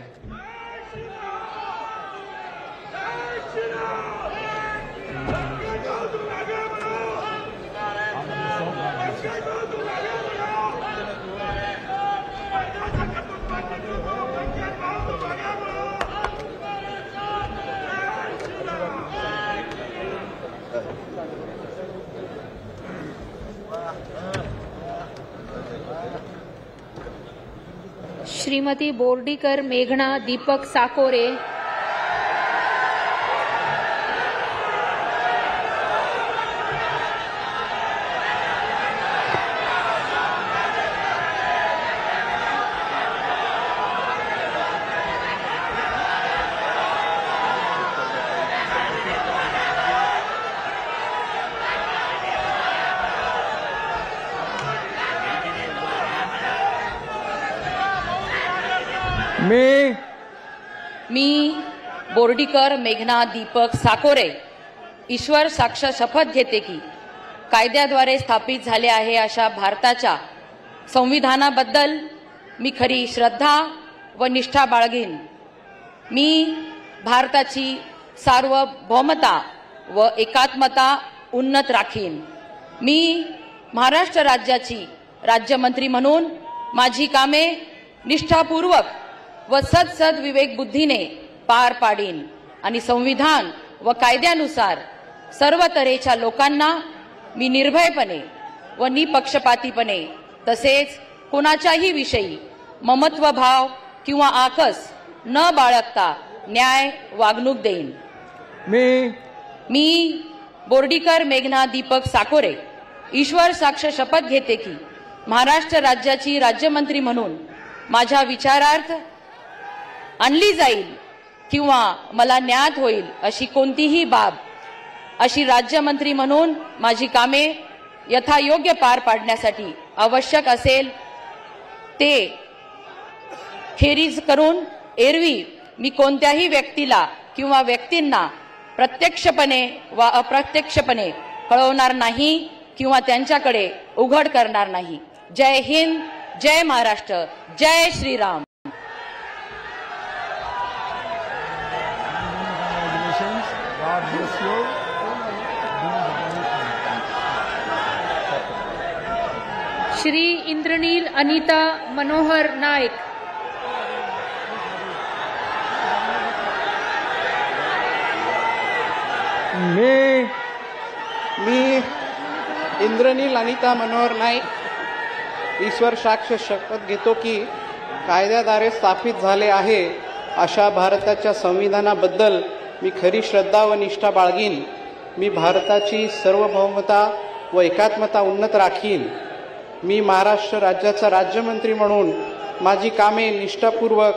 श्रीमती बोर्डीकर मेघना दीपक साकोरे, मी बोर्डीकर मेघना दीपक साकोरे ईश्वर साक्ष शपथ घेते की कायद्याद्वारे स्थापित झाले आहे अशा भारताच्या संविधानाबद्दल मी खरी श्रद्धा व निष्ठा बाळगीन. मी भारताची सार्वभौमता व एकात्मता उन्नत राखीन. मी महाराष्ट्र राज्याची राज्यमंत्री म्हणून माझी कामे निष्ठापूर्वक व सद विवेक बुद्धीने पार पाडीन आणि संविधान व कायद्यानुसार सर्व तऱ्हेच्या लोकांना मी निर्भयपणे व निपक्षपातीपणे तसेच कोणाच्याही विषयी ममत्व भाव किंवा आकस न बाळगता न्याय वागणूक देईन. मी बोर्डीकर मेघना दीपक साकोरे ईश्वर साक्ष शपथ घेते की महाराष्ट्र राज्याची राज्यमंत्री म्हणून माझ्या विचारार्थ आणली जाईल किंवा मला ज्ञात होईल अशी कोणतीही बाब अशी राज्यमंत्री म्हणून माझी कामे यथायोग्य पार पाडण्यासाठी आवश्यक असेल ते खेरीज करून एरवी मी कोणत्याही व्यक्तीला किंवा व्यक्तींना प्रत्यक्षपणे वा अप्रत्यक्षपणे कळवणार नाही किंवा त्यांच्याकडे उघड करणार नाही. जय हिंद, जय महाराष्ट्र, जय Shriram. God bless you. Shri Indranil Anita Manohar Naik, मी इंद्रनील अनिता मनोहर नाईक ईश्वर साक्ष शपथ घेतो की कायद्याद्वारे स्थापित झाले आहे अशा भारताच्या संविधानाबद्दल मी खरी श्रद्धा व निष्ठा बाळगीन. मी भारताची सार्वभौमता व एकात्मता उन्नत राखीन. मी महाराष्ट्र राज्याचा राज्यमंत्री म्हणून माझी कामे निष्ठापूर्वक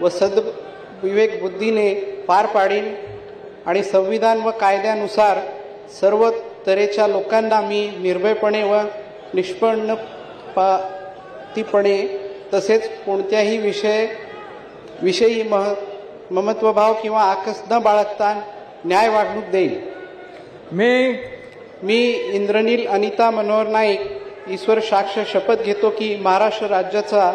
व सद्विवेक बुद्धीने पार पाडीन आणि संविधान व कायद्यानुसार सर्व तऱ्हेच्या लोकांना मी निर्भयपणे व निष्पक्षपातीपणे तसेच कोणत्याही विषयी ममत्वभाव किंवा आकस न बाळगता न्याय वागणूक देईल. मी इंद्रनील अनिता मनोहर नाईक ईश्वर साक्ष शपथ घेतो की महाराष्ट्र राज्याचा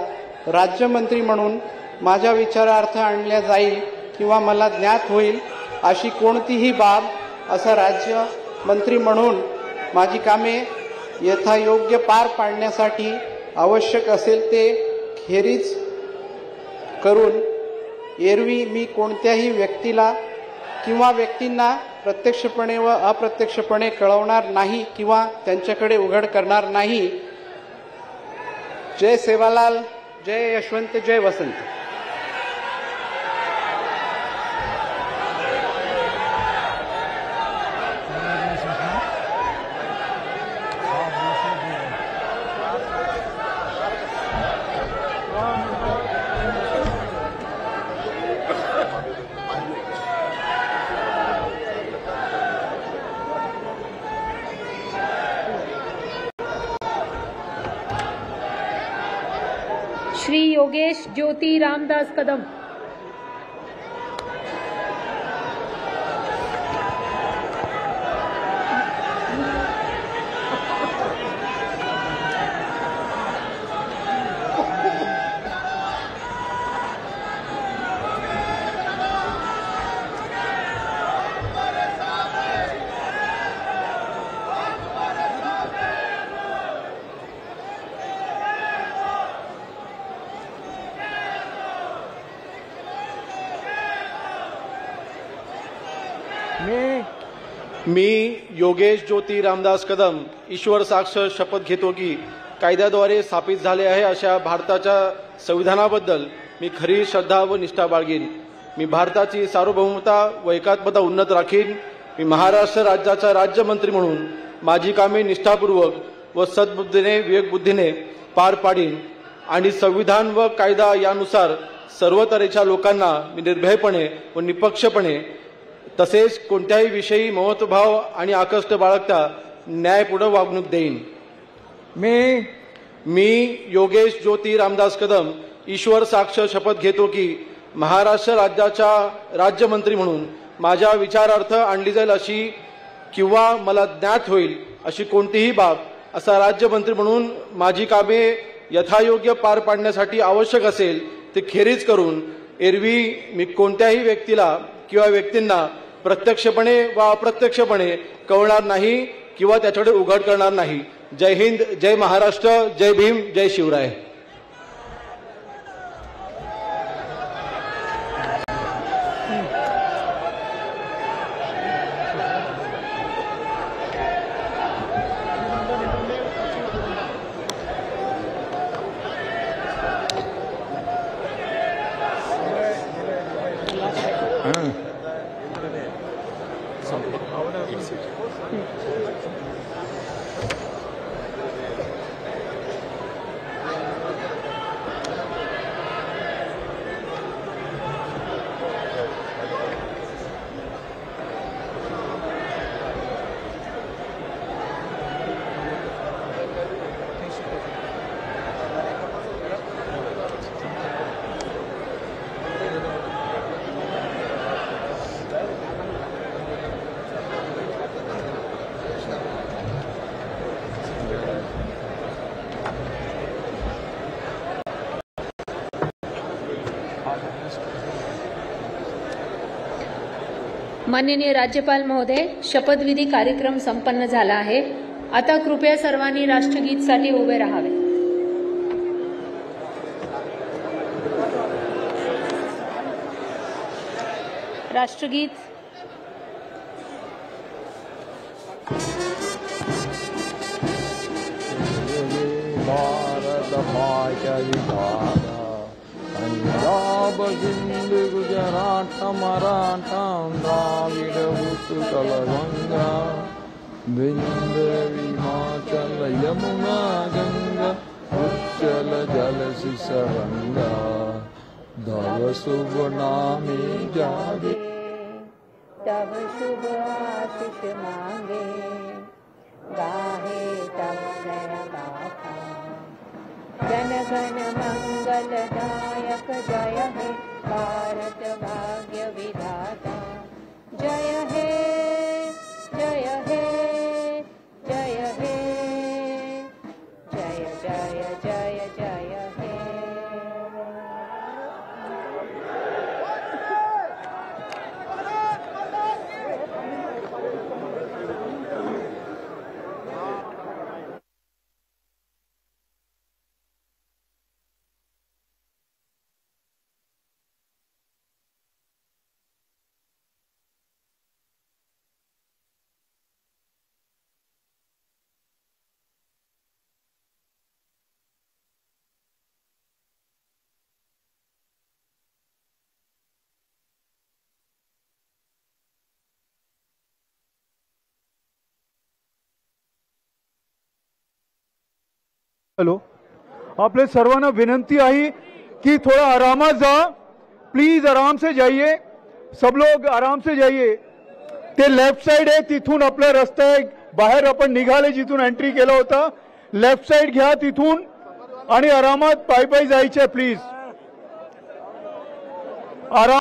राज्यमंत्री म्हणून माझ्या विचारार्थ आणल्या जाईल किंवा मला ज्ञात होईल अशी कोणतीही बाब असा राज्यमंत्री म्हणून माझी कामे यथायोग्य पार पाडण्यासाठी आवश्यक असेल ते खेरीज करून एरवी मी कोणत्याही व्यक्तीला किंवा व्यक्तींना प्रत्यक्षपणे व अप्रत्यक्षपणे कळवणार नाही किंवा त्यांच्याकडे उघड करणार नाही. जय सेवालाल, जय यशवंत, जय वसंत. श्री योगेश ज्योति रामदास कदम, मी योगेश ज्योति रामदास कदम ईश्वर साक्ष शपथ घेतो की कायद्याद्वारे स्थापित झाले आहे अशा भारताच्या संविधानाबद्दल मी खरी श्रद्धा व निष्ठा बाळगीन. मी भारताची सार्वभौमता व एकात्मता उन्नत राखीन. मी महाराष्ट्र राज्याचा राज्यमंत्री म्हणून माझी कामे निष्ठापूर्वक व सद्बुद्धीने विवेकबुद्धीने पार पाडीन आणि संविधान व कायदा यानुसार सर्व तऱ्हेच्या लोकांना मी निर्भयपणे व निपक्षपणे तसेच कोणत्याही विषयी महत्वभाव आणि आकष्ट बाळगता न्यायपूर्ण वागणूक देईन. मी योगेश ज्योती रामदास कदम ईश्वर साक्ष शपथ घेतो की महाराष्ट्र राज्याचा राज्यमंत्री म्हणून माझ्या विचारार्थ आणली जाईल अशी किंवा मला ज्ञात होईल अशी कोणतीही बाब असा राज्यमंत्री म्हणून माझी कामे यथायोग्य पार पाडण्यासाठी आवश्यक असेल ते खेरीज करून एरवी मी कोणत्याही व्यक्तीला किंवा व्यक्तींना प्रत्यक्षपणे वा अप्रत्यक्षपणे कळवणार नाही किंवा त्याच्याकडे उघड करणार नाही. जय हिंद, जय महाराष्ट्र, जय भीम, जय शिवराय. माननीय राज्यपाल महोदय, शपथविधी कार्यक्रम संपन्न झाला आहे. आता कृपया सर्वांनी राष्ट्रगीतसाठी उभे राहावे. राष्ट्रगीत. भारत भाग्य विधाता पंजाब सिंध गुजरात मराठा द्राविड उत्कल गंगा विंध्य हिमाचल यमुना गंगा उच्चल जल सिसगंगा तव शुभ नामे जागे तब शुभ आशीष मांगे गाहे तब जय गाथा जन गण मंगलदायक जय हे भारत भाग्य विधाता जय हे जय हे जय हे जय जय जय जय हे. हॅलो, आपले सर्वांना विनंती आहे कि थोड़ा आरामात जा. प्लीज आराम से जाइए, सब लोग आराम से जाइए. ते लेफ्ट साइड आहे, तिथून आपला रस्ता आहे. बाहेर आपण निघाले जिथून एंट्री केला होता, लेफ्ट साइड घ्या तिथून आणि आरामात पायी पायी जायचे. प्लीज आराम.